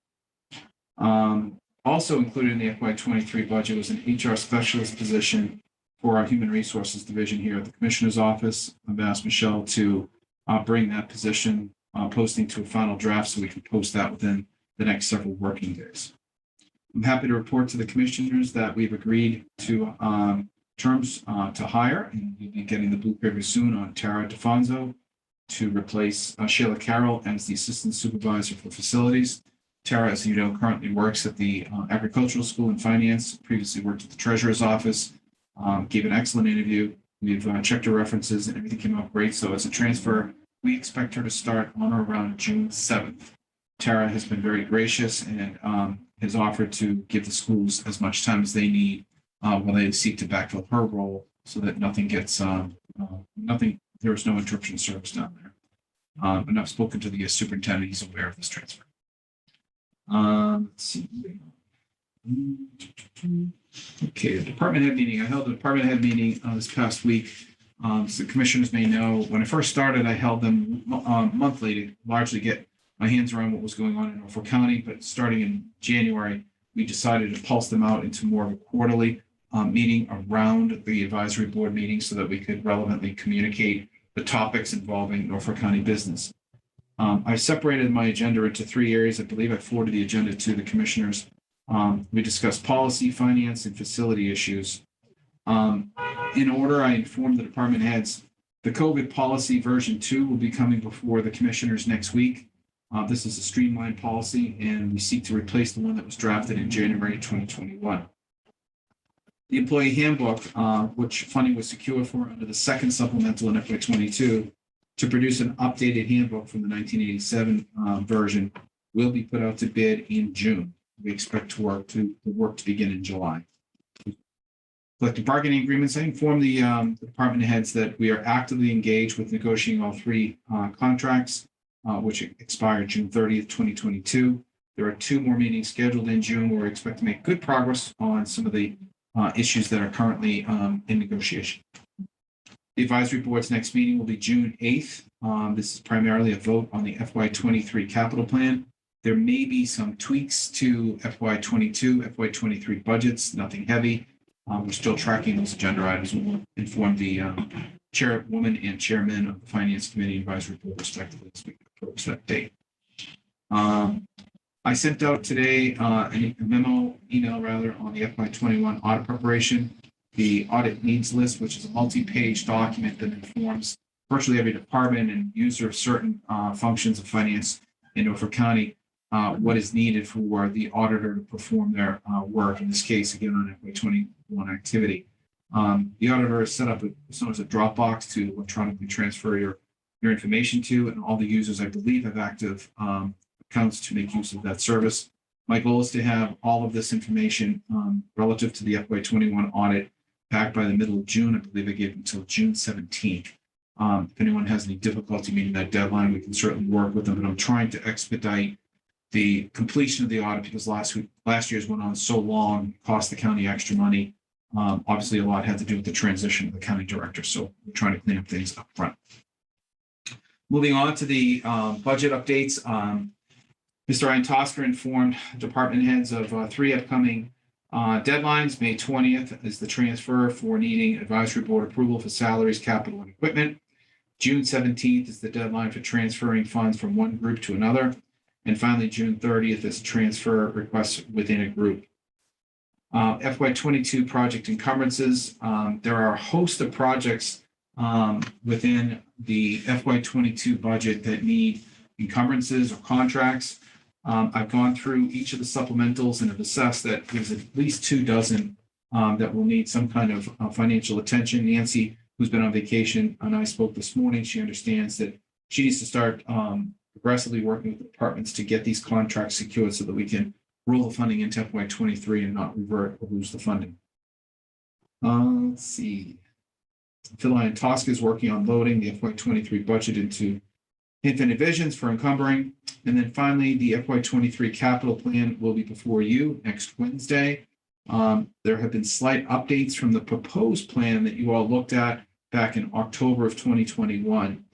Also included in the FY23 budget was an HR specialist position for our Human Resources Division here at the Commissioner's Office. I've asked Michelle to bring that position posting to a final draft so we can post that within the next several working days. I'm happy to report to the Commissioners that we've agreed to terms to hire, and you'll be getting the blue paper soon on Tara DeFonso to replace Sheila Carroll as the Assistant Supervisor for Facilities. Tara, as you know, currently works at the Agricultural School in Finance, previously worked at the Treasurer's Office, gave an excellent interview. We've checked her references and everything came out great. So as a transfer, we expect her to start on or around June 7th. Tara has been very gracious and has offered to give the schools as much time as they need while they seek to backfill her role so that nothing gets, there is no interruption of service down there. And I've spoken to the superintendent, he's aware of this transfer. Let's see. Okay, the department head meeting. I held a department head meeting this past week. So commissioners may know, when I first started, I held them monthly to largely get my hands around what was going on in Norfolk County. But starting in January, we decided to pulse them out into more of a quarterly meeting around the advisory board meeting so that we could relevantly communicate the topics involving Norfolk County business. I separated my agenda into 3 areas. I believe I forwarded the agenda to the commissioners. We discussed policy, finance, and facility issues. In order, I informed the department heads, the COVID policy version 2 will be coming before the commissioners next week. This is a streamlined policy, and we seek to replace the one that was drafted in January 2021. The employee handbook, which funding was secured for under the second supplemental in FY22, to produce an updated handbook from the 1987 version, will be put out to bid in June. We expect the work to begin in July. Collective bargaining agreements. I informed the department heads that we are actively engaged with negotiating all 3 contracts, which expire June 30th, 2022. There are 2 more meetings scheduled in June where we expect to make good progress on some of the issues that are currently in negotiation. The advisory board's next meeting will be June 8th. This is primarily a vote on the FY23 capital plan. There may be some tweaks to FY22, FY23 budgets, nothing heavy. We're still tracking those agenda items. We'll inform the chairwoman and chairman of the Finance Committee Advisory Board respectively as we approach that date. I sent out today a memo, email rather, on the FY21 audit preparation. The audit needs list, which is a multi-page document that informs virtually every department and user of certain functions of finance in Norfolk County, what is needed for the auditor to perform their work, in this case, again, on FY21 activity. The auditor has set up as a Dropbox to electronically transfer your information to, and all the users, I believe, have active accounts to make use of that service. My goal is to have all of this information relative to the FY21 audit back by the middle of June. I believe I gave until June 17th. If anyone has any difficulty meeting that deadline, we can certainly work with them, but I'm trying to expedite the completion of the audit because last year's went on so long, cost the county extra money. Obviously, a lot had to do with the transition of the county director, so we're trying to clean up things up front. Moving on to the budget updates. Mr. Ryan Tosker informed department heads of 3 upcoming deadlines. May 20th is the transfer for needing advisory board approval for salaries, capital, and equipment. June 17th is the deadline for transferring funds from one group to another. And finally, June 30th is transfer requests within a group. FY22 project encumbrances. There are a host of projects within the FY22 budget that need encumbrances or contracts. I've gone through each of the supplementals and have assessed that there's at least 2 dozen that will need some kind of financial attention. Nancy, who's been on vacation, and I spoke this morning. She understands that she needs to start aggressively working with the departments to get these contracts secured so that we can roll the funding into FY23 and not revert or lose the funding. Let's see. Phil and Tosca is working on loading the FY23 budget into Infinite Visions for encumbering. And then finally, the FY23 capital plan will be before you next Wednesday. There have been slight updates from the proposed plan that you all looked at back in October of 2021.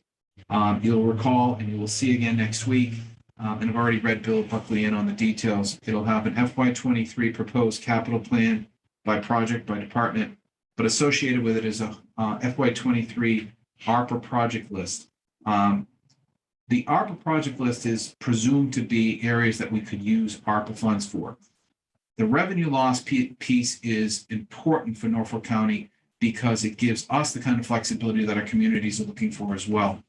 You'll recall, and you will see again next week, and I've already read Bill Buckley in on the details. It'll have an FY23 proposed capital plan by project, by department, but associated with it is a FY23 ARPA project list. The ARPA project list is presumed to be areas that we could use ARPA funds for. The revenue loss piece is important for Norfolk County because it gives us the kind of flexibility that our communities are looking for as well.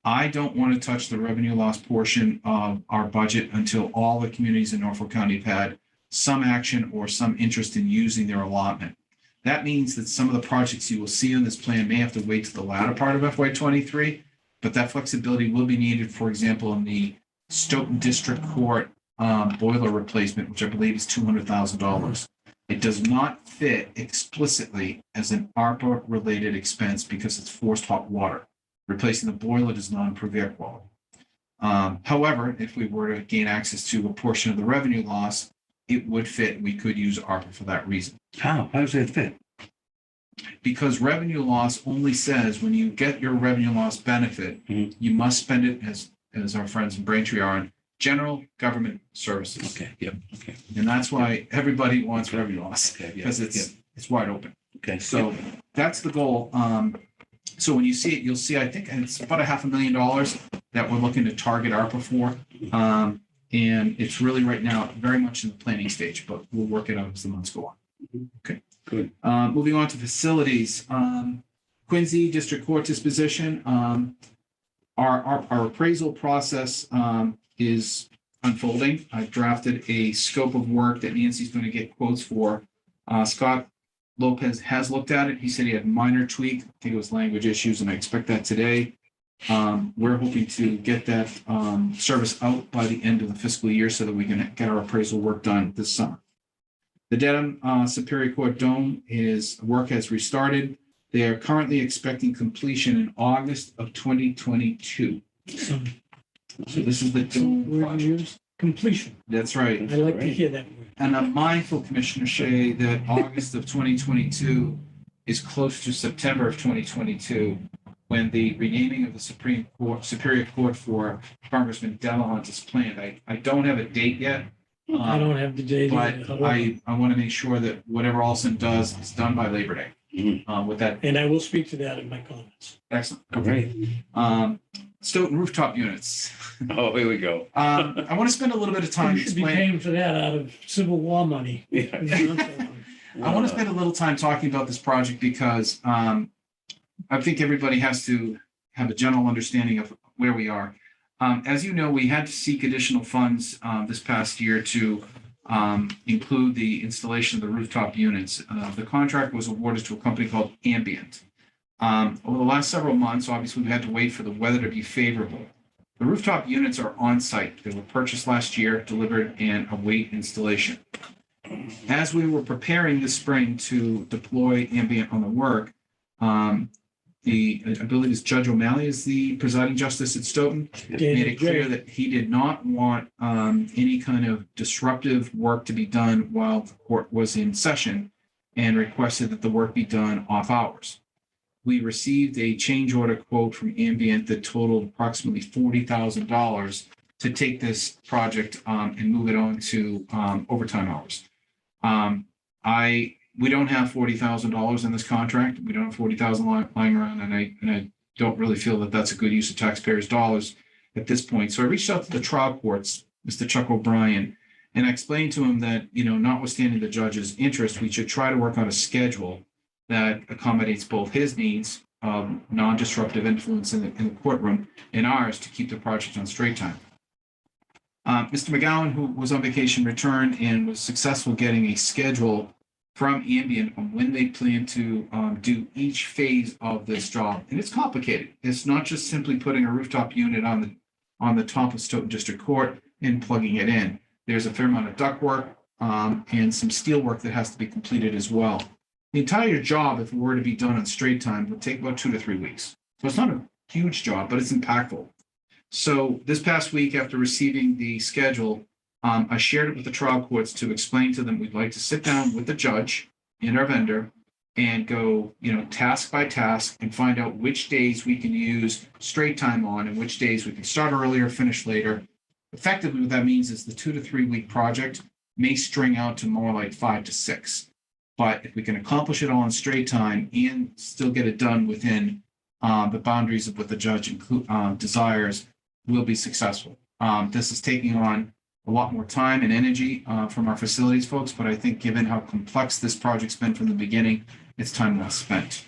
I don't want to touch the revenue loss portion of our budget until all the communities in Norfolk County have had some action or some interest in using their allotment. That means that some of the projects you will see on this plan may have to wait to the latter part of FY23, but that flexibility will be needed, for example, in the Stoughton District Court boiler replacement, which I believe is $200,000. It does not fit explicitly as an ARPA-related expense because it's forced hot water. Replacing the boiler does not improve air quality. However, if we were to gain access to a portion of the revenue loss, it would fit. We could use ARPA for that reason. How does it fit? Because revenue loss only says when you get your revenue loss benefit, you must spend it as our friends in Braintree are on general government services. Okay, yep, okay. And that's why everybody wants revenue loss, Okay, yeah, because it's wide open. Okay. So that's the goal. So when you see it, you'll see, I think it's about $500,000 that we're looking to target ARPA for. And it's really right now very much in the planning stage, but we'll work it out as the months go on. Okay. Good. Moving on to facilities. Quincy District Court disposition. Our appraisal process is unfolding. I've drafted a scope of work that Nancy's going to get quotes for. Scott Lopez has looked at it. He said he had minor tweak. I think it was language issues, and I expect that today. We're hoping to get that service out by the end of the fiscal year so that we can get our appraisal work done this summer. The Dedham Superior Court Dome work has restarted. They are currently expecting completion in August of 2022. So this is the dome project. Completion. That's right. I like to hear that word. And I'm mindful, Commissioner Shea, that August of 2022 is close to September of 2022, when the renaming of the Superior Court for Congressman Delahunt is planned. I don't have a date yet. I don't have the date. But either. I want to make sure that whatever Olson does is done by Labor Day. With that, And I will speak to that in my comments. excellent. Great. Stoughton rooftop units. Oh, here we go. I want to spend a little bit of time You should be explaining. paying for that out of Civil War money. Yeah. I want to spend a little time talking about this project because I think everybody has to have a general understanding of where we are. As you know, we had to seek additional funds this past year to include the installation of the rooftop units. The contract was awarded to a company called Ambient. Over the last several months, obviously, we had to wait for the weather to be favorable. The rooftop units are on site. They were purchased last year, delivered, and await installation. As we were preparing this spring to deploy Ambient on the work, I believe it's Judge O'Malley is the presiding justice at Stoughton, made it clear that he did not want any kind of disruptive work to be done while the court was in session, and requested that the work be done off hours. We received a change order quote from Ambient that totaled approximately $40,000 to take this project and move it on to overtime hours. We don't have $40,000 in this contract. We don't have $40,000 lying around, and I don't really feel that that's a good use of taxpayers' dollars at this point. So I reached out to the trial courts, Mr. Chuck O'Brien, and I explained to him that, notwithstanding the judge's interest, we should try to work on a schedule that accommodates both his needs of non-disruptive influence in the courtroom and ours to keep the project on straight time. Mr. McGowan, who was on vacation, returned and was successful getting a schedule from Ambient on when they plan to do each phase of this job. And it's complicated. It's not just simply putting a rooftop unit on the top of Stoughton District Court and plugging it in. There's a fair amount of ductwork and some steel work that has to be completed as well. The entire job, if it were to be done on straight time, would take about 2 to 3 weeks. So it's not a huge job, but it's impactful. So this past week, after receiving the schedule, I shared it with the trial courts to explain to them we'd like to sit down with the judge and our vendor and go, task by task and find out which days we can use straight time on and which days we can start earlier, finish later. Effectively, what that means is the 2 to 3 week project may string out to more like 5 to 6. But if we can accomplish it all in straight time and still get it done within the boundaries of what the judge desires, we'll be successful. This is taking on a lot more time and energy from our facilities folks, but I think given how complex this project's been from the beginning, it's time well spent.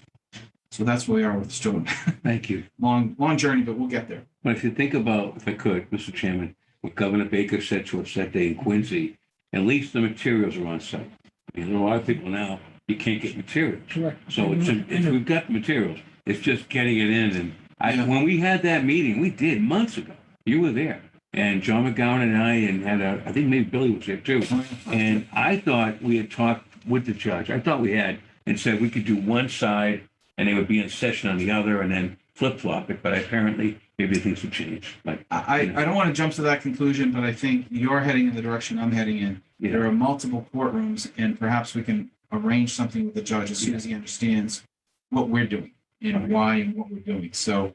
So that's where we are with the storm. Thank you. Long journey, but we'll get there. But if you think about, if I could, Mr. Chairman, what Governor Baker said to us that day in Quincy, at least the materials are on site. I mean, a lot of people now, you can't get materials. Correct. So we've got the materials. It's just getting it in. And Yeah. when we had that meeting, we did months ago. You were there. And John McGowan and I think maybe Billy was there too. And I thought we had talked with the judge. I thought we had and said we could do one side and they would be in session on the other and then flip-flop it. But apparently maybe things have changed. Like, I don't want to jump to that conclusion, but I think you're heading in the direction I'm heading in. you There know, are multiple courtrooms, and perhaps we can arrange something with the judge as soon as he understands what we're doing and why and what we're doing. So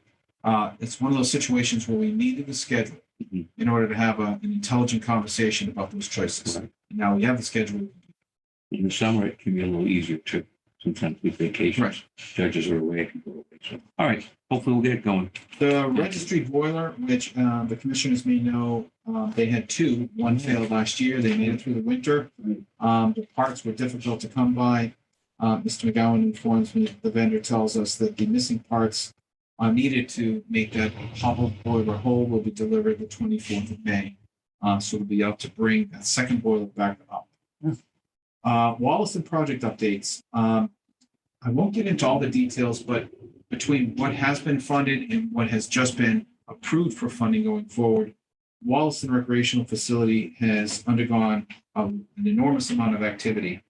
it's one of those situations where we needed the schedule Mhm. in order to have an intelligent conversation about those choices. Right. Now we have the schedule. in the summer, it can be a little easier too. Sometimes with vacations, Right. judges are away, I can go away. So, all right, hopefully we'll get it going. The registry boiler, which the commissioners may know, they had two. One failed last year. They made it through the winter. The parts were difficult to come by. Mr. McGowan informs me, the vendor tells us that the missing parts needed to make that hobble boiler whole will be delivered the 24th of May. So we'll be out to bring that second boiler back up. Wollaston project updates. I won't get into all the details, but between what has been funded and what has just been approved for funding going forward, Wollaston Recreational Facility has undergone an enormous amount of activity.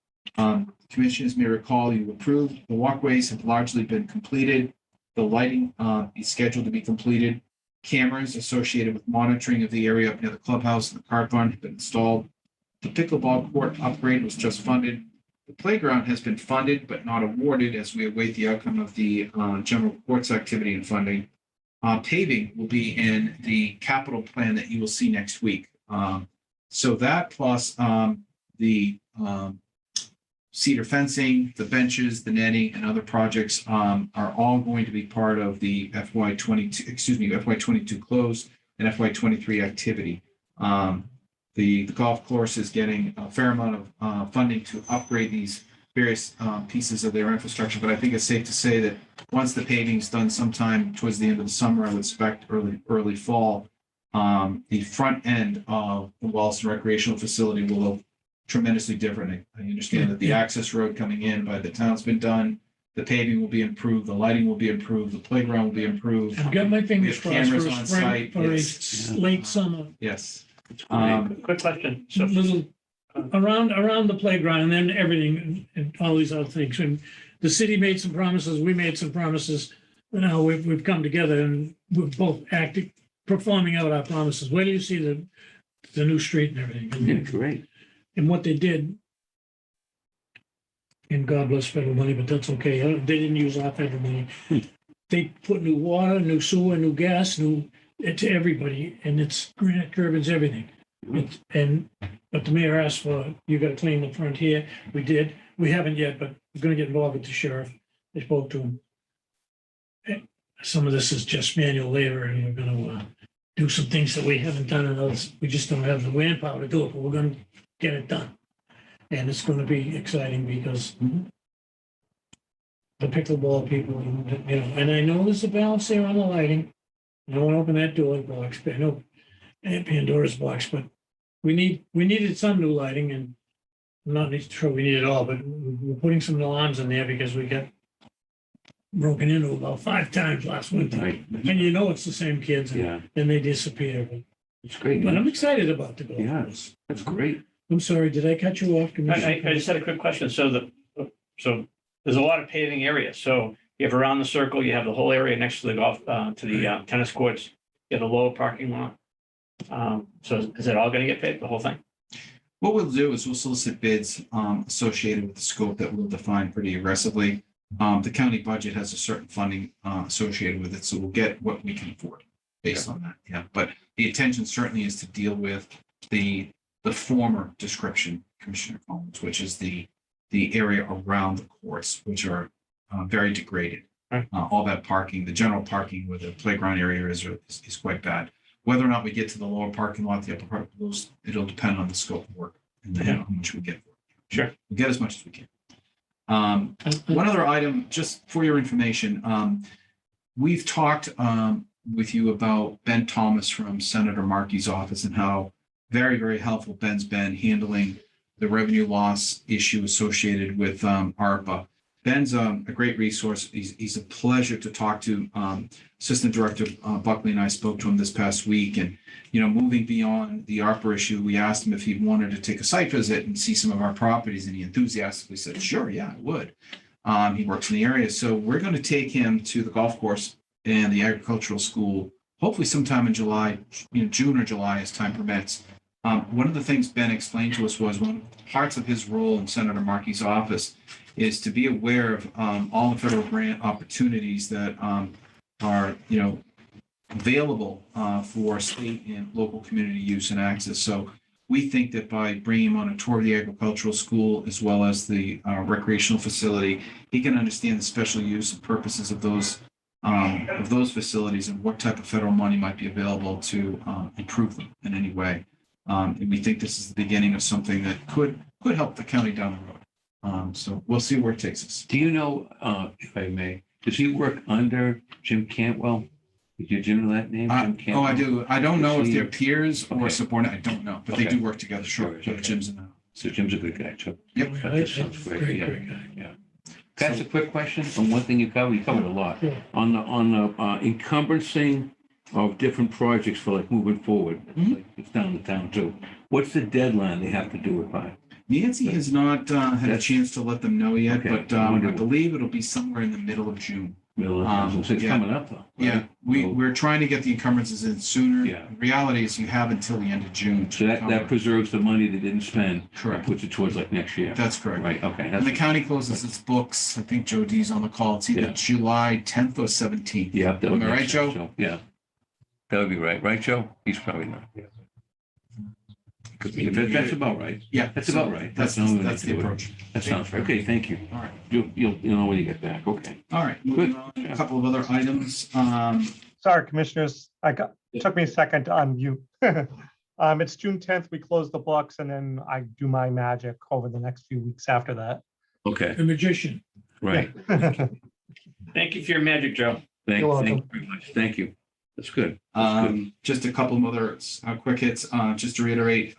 Commissioners may recall you approved, the walkways have largely been completed. The lighting is scheduled to be completed. Cameras associated with monitoring of the area up near the clubhouse and the cart barn have been installed. The pickleball court upgrade was just funded. The playground has been funded but not awarded as we await the outcome of the general courts activity and funding. Paving will be in the capital plan that you will see next week. So that plus the cedar fencing, the benches, the netting, and other projects are all going to be part of the FY22 close and FY23 activity. The golf course is getting a fair amount of funding to upgrade these various pieces of their infrastructure, but I think it's safe to say that once the paving is done sometime towards the end of the summer, I would expect early fall, the front end of the Wollaston Recreational Facility will look tremendously different. I understand that the access road coming in by the town's been done. The paving will be improved, the lighting will be improved, the playground will be improved. I've got my fingers We have crossed for cameras on a spring, site, for a yes. late summer. Yes. Quick question. So Little around the playground and then everything and all these other things. And the city made some promises, we made some promises. Now we've come together and we're both acting, performing out our promises. Where do you see the new street and everything? Yeah, great. And what they did. And God bless federal money, but that's okay. They didn't use our federal money. They put new water, new sewer, new gas, new to everybody, and it's granite curbings, everything. But the mayor asked for, you got to clean the front here. We did. We haven't yet, but we're going to get involved with the sheriff. They spoke to him. And some of this is just manual labor, and we're going to do some things that we haven't done, and others we just don't have the manpower to do it. But we're going to get it done, and it's going to be exciting because the pickleball people, and I know there's a balance there on the lighting. I don't want to open that door box, but I know Pandora's box, but we needed some new lighting, and I'm not sure we need it all, but we're putting some alarms in there because we got broken into about 5 times last winter. Right. And it's the same kids, and Yeah, then they disappear. it's great. But I'm excited about the golf Yeah. course. That's great. I'm sorry, did I cut you off, I Commissioner? just had a quick question. So there's a lot of paving area. So you have around the circle, you have the whole area next to the golf, to the tennis courts, you have the lower parking lot. So is it all going to get paved, the whole thing? What we'll do is we'll solicit bids associated with the scope that we'll define pretty aggressively. The county budget has a certain funding associated with it, so we'll get what we can afford based on that. Yeah, but the intention certainly is to deal with the former description, Commissioner Collins, which is the area around the courts, which are very degraded. Right. All that parking, the general parking where the playground area is quite bad. Whether or not we get to the lower parking lot, the upper part of those, it'll depend on the scope of work and how much we get for it. Sure. We'll get as much as we can. One other item, just for your information, we've talked with you about Ben Thomas from Senator Markey's office and how very, very helpful Ben's been handling the revenue loss issue associated with ARPA. Ben's a great resource. He's a pleasure to talk to. Assistant Director Buckley and I spoke to him this past week, and moving beyond the ARPA issue, we asked him if he wanted to take a site visit and see some of our properties, and he enthusiastically said, "Sure, yeah, I would." He works in the area, so we're going to take him to the golf course and the agricultural school, hopefully sometime in July, June or July, as time permits. One of the things Ben explained to us was one parts of his role in Senator Markey's office is to be aware of all the federal grant opportunities that are, available for state and local community use and access. So we think that by bringing him on a tour of the agricultural school as well as the recreational facility, he can understand the special use and purposes of those facilities and what type of federal money might be available to improve them in any way. And we think this is the beginning of something that could help the county down the road. So we'll see where it takes us. Do you know, if I may, does he work under Jim Cantwell? Did you know that name? Jim Cantwell? I do. I don't know if Is he- they're peers or Okay. subordinate. I don't know, but they Okay. do work together. Sure. Sure, okay. Jim's in that. So Jim's a good guy too. Yep. That sounds great. Great, Yeah, great guy. yeah. That's a quick question on one thing you covered. You covered a lot. Yeah. On the encumberancing of different projects for like moving forward. Mhm. It's down the town too. What's the deadline they have to do it by? Nancy has not had a That's- chance to let them know yet, Okay. but I wonder- I believe it'll be somewhere in the middle of June. Middle of, it's yeah. coming up though. Yeah, right? So- we're trying to get the encumbrances in sooner. Yeah. The reality is you have until the end of June. to So that encumber. preserves the money they didn't spend. and Correct. Puts it towards like next year. That's correct. Right, okay. And the That's, county closes its books. I think Joe D's on the call. It's either Yeah. July 10th or 17th. yeah. that would Am I make right, sense, Joe? Yeah. That would be right. Right, Joe? He's probably not. That's about right. Yeah. That's so about right. That's the only way that's to the do it. approach. That sounds right. Okay, thank you. All right. You'll know when you get back. Okay. All right. Moving Good. on. A couple of other items. Sorry, commissioners, it took me a second to unmute. It's June 10th, we close the books, and then I do my magic over the next few weeks after that. Okay, The magician. right. Thank you for your magic, Joe. Thank You're you welcome. very much. Thank you. That's good. That's good. Just a couple of other quick hits. Just to reiterate,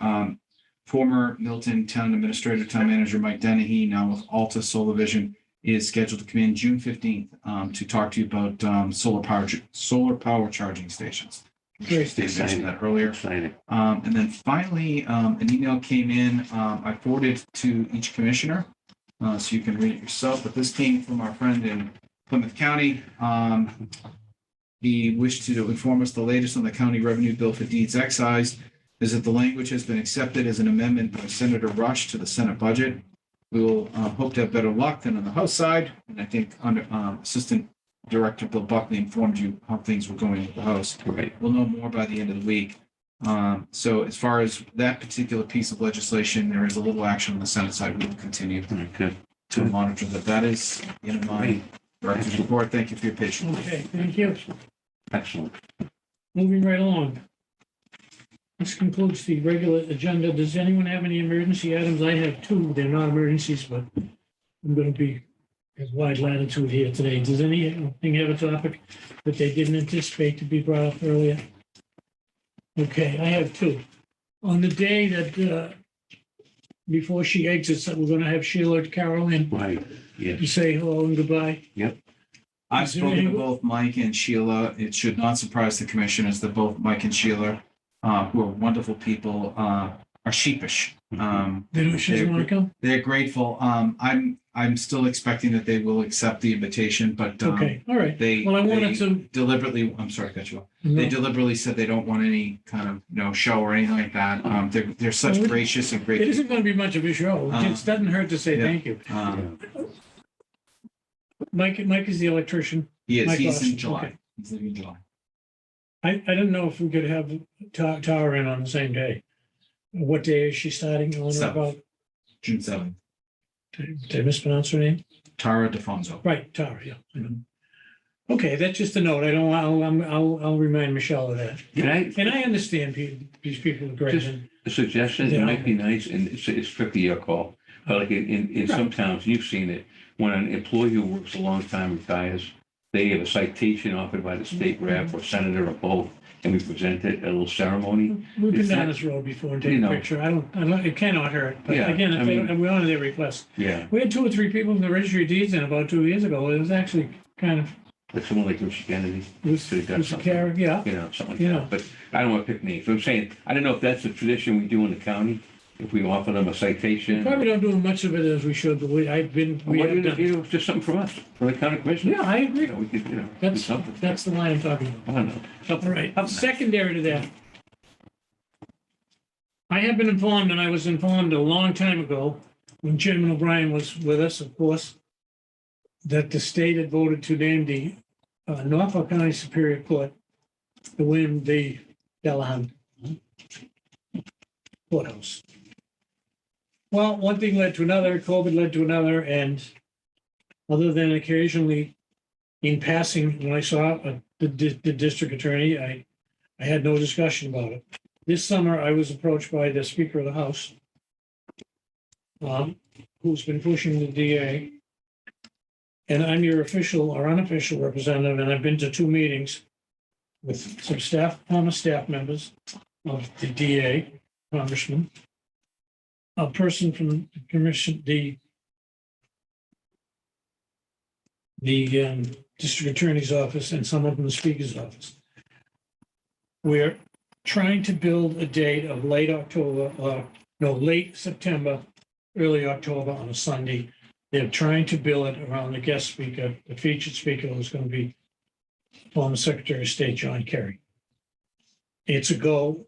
former Milton Town Administrator, Town Manager Mike Dennehy, now with Alta Solar Vision, is scheduled to come in June 15th to talk to you about solar power charging stations. Great. Steve mentioned that earlier. Exciting. And then finally, an email came in. I forwarded to each commissioner, so you can read it yourself. But this came from our friend in Plymouth County. He wished to inform us the latest on the county revenue bill for deeds excised is that the language has been accepted as an amendment by Senator Rush to the Senate budget. We will hope to have better luck than on the House side. And I think under Assistant Director Bill Buckley informed you how things were going at the House. Right. We'll know more by the end of the week. So as far as that particular piece of legislation, there is a little action on the Senate side. We will continue All right, good. to monitor that. That is in my director's report. Thank you for your patience. Okay, thank you. Excellent. Moving right along. This concludes the regular agenda. Does anyone have any emergency items? I have two. They're not emergencies, but I'm going to be at wide latitude here today. Does anything have a topic that they didn't anticipate to be brought up earlier? Okay, I have two. On the day that, before she exits, we're going to have Sheila Carroll in Right, yes. to say hello and goodbye. I've Is there spoken to any- both Mike and Sheila. It should not surprise the commissioners that both Mike and Sheila, who are wonderful people, are sheepish. She doesn't want to come? They're grateful. I'm still expecting that they will accept the invitation, but Okay, all right. they Well, I wanted they to. deliberately, I'm sorry, to cut you off. They deliberately said they don't want any kind of, show or anything like that. They're such Well, gracious and great. It isn't going to be much of a show. It just doesn't hurt to say yeah. thank you. Um, Mike is the electrician. He is. Mike He's Lawson, in July. okay. He's leaving in July. I didn't know if we could have Tara in on the same day. What day is she starting on or Seventh. about? June 7th. Did I mispronounce her name? Tara DeFonso. Right, Tara, yeah. I know. Okay, that's just a note. I'll remind Michelle of that. Can I, And I understand these people are great. Just- a suggestion, it Yeah. might be nice, and it's strictly your call. Like in some towns, you've seen it, when an employee who works a long time retires, they have a citation offered by the state rep or senator or both, and we present it at a little ceremony. We've been It's down not- this road before and you taken a know. picture. I don't, it cannot hurt. But Yeah, again, I if they, mean- and we honor their request. Yeah, We had 2 or 3 people from the registry of deeds in about 2 years ago. It was actually kind of, like someone like Richard Kennedy, it was, Should've done it was a something. character, yeah. something like Yeah. that. But I don't want to pick names. But I'm saying, I don't know if that's a tradition we do in the county, if we offer them a citation. Probably don't do much of it as we should, but we have done. Just something from us, from the county commission. Yeah, I agree. We could, do That's, something. that's the line I'm talking about. I don't know. All right, secondary to that. I have been informed, and I was informed a long time ago, when Chairman O'Brien was with us, of course, that the state had voted to name the Norfolk County Superior Court, the William D. Delahunt Courthouse. Well, one thing led to another, COVID led to another, and other than occasionally in passing, when I saw the district attorney, I had no discussion about it. This summer, I was approached by the Speaker of the House, who's been pushing the DA. And I'm your official or unofficial representative, and I've been to 2 meetings with some former staff members of the DA, Congressman, a person from the commission, the district attorney's office, and someone from the speaker's office. We're trying to build a date of late September, early October on a Sunday. They're trying to bill it around the guest speaker, the featured speaker who's going to be former Secretary of State John Kerry. It's a go.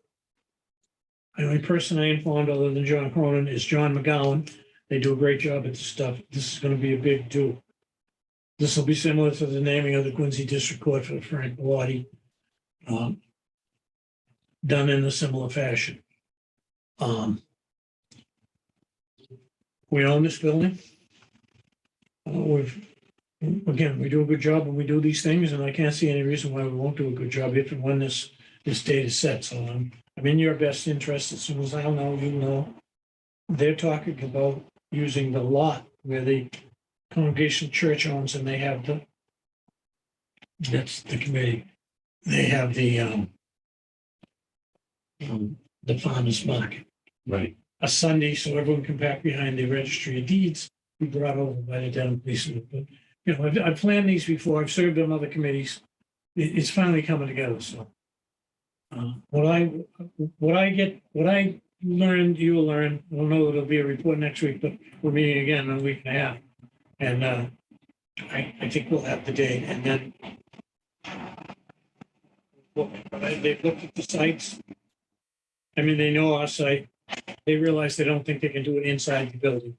The only person I informed other than John Cronin is John McGowan. They do a great job at this stuff. This is going to be a big do. This will be similar to the naming of the Quincy District Court for Frank Bellotti, done in a similar fashion. We own this building. Again, we do a good job when we do these things, and I can't see any reason why we won't do a good job if and when this date is set. So I'm in your best interest. As soon as I'll know, you know. They're talking about using the lot where the Congregational Church owns, and they have that's the committee. They have the farmers market. Right. A Sunday, so everyone can pack behind the registry of deeds. Be brought over by the Dental Police. But, you know, I've planned these before. I've served on other committees. It's finally coming together. So what I learned, you will learn. I don't know that it'll be a report next week, but we're meeting again in a week and a half. And I think we'll have the date. And then they've looked at the sites. I mean, they know our site. They realize they don't think they can do it inside the building.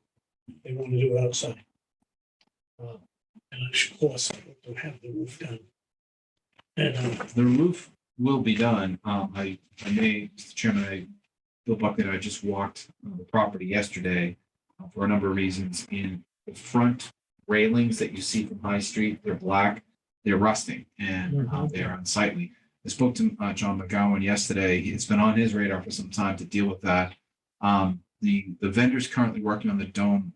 They want to do it outside. And of course, they'll have the roof done. And The roof will be done. Mr. Chairman, Bill Buckley and I just walked the property yesterday for a number of reasons. In the front railings that you see from High Street, they're black, they're rusting, and they're unsightly. I spoke to John McGowan yesterday. It's been on his radar for some time to deal with that. The vendors currently working on the dome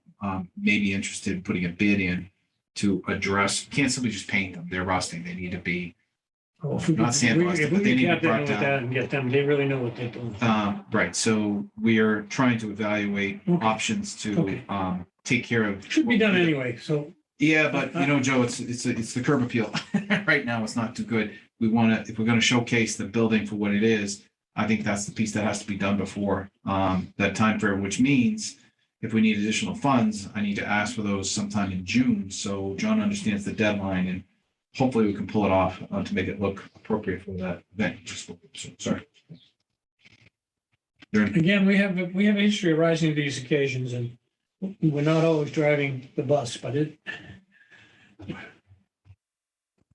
may be interested in putting a bid in to address, can't simply just paint them. They're rusting. They need to be not sandblasted, but they need to be brought down. and get them, they really know what they're doing. Right. So we are trying to evaluate options to take care of. Should be done anyway, so. Yeah, but you know, Joe, it's the curb appeal. Right now, it's not too good. We want to, if we're going to showcase the building for what it is, I think that's the piece that has to be done before that time frame, which means if we need additional funds, I need to ask for those sometime in June. So John understands the deadline, and hopefully we can pull it off to make it look appropriate for that event. Sorry. Again, we have a history of rising to these occasions, and we're not always driving the bus, but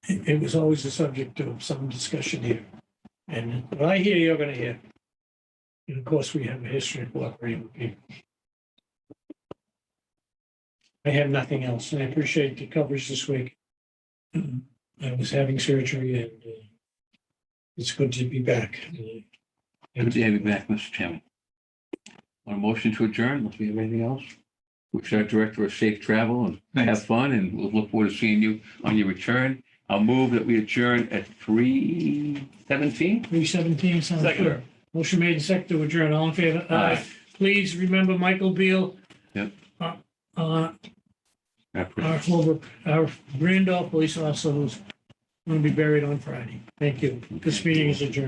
it was always the subject of some discussion here. And what I hear, you're going to hear. And of course, we have a history of cooperating with people. I have nothing else, and I appreciate the coverage this week. I was having surgery, and it's good to be back. Good to have you back, Mr. Chairman. Want a motion to adjourn? Unless we have anything else? wish our director a safe travel and Thanks. have fun, and we'll look forward to seeing you on your return. I'll move that we adjourn at 3:17. 3:17 sounds Second. good. Motion made and seconded to adjourn. All in favor? Aye. Please remember Michael Beal. Yep. Our Randolph police officer who's going to be buried on Friday. Thank you. This meeting is adjourned.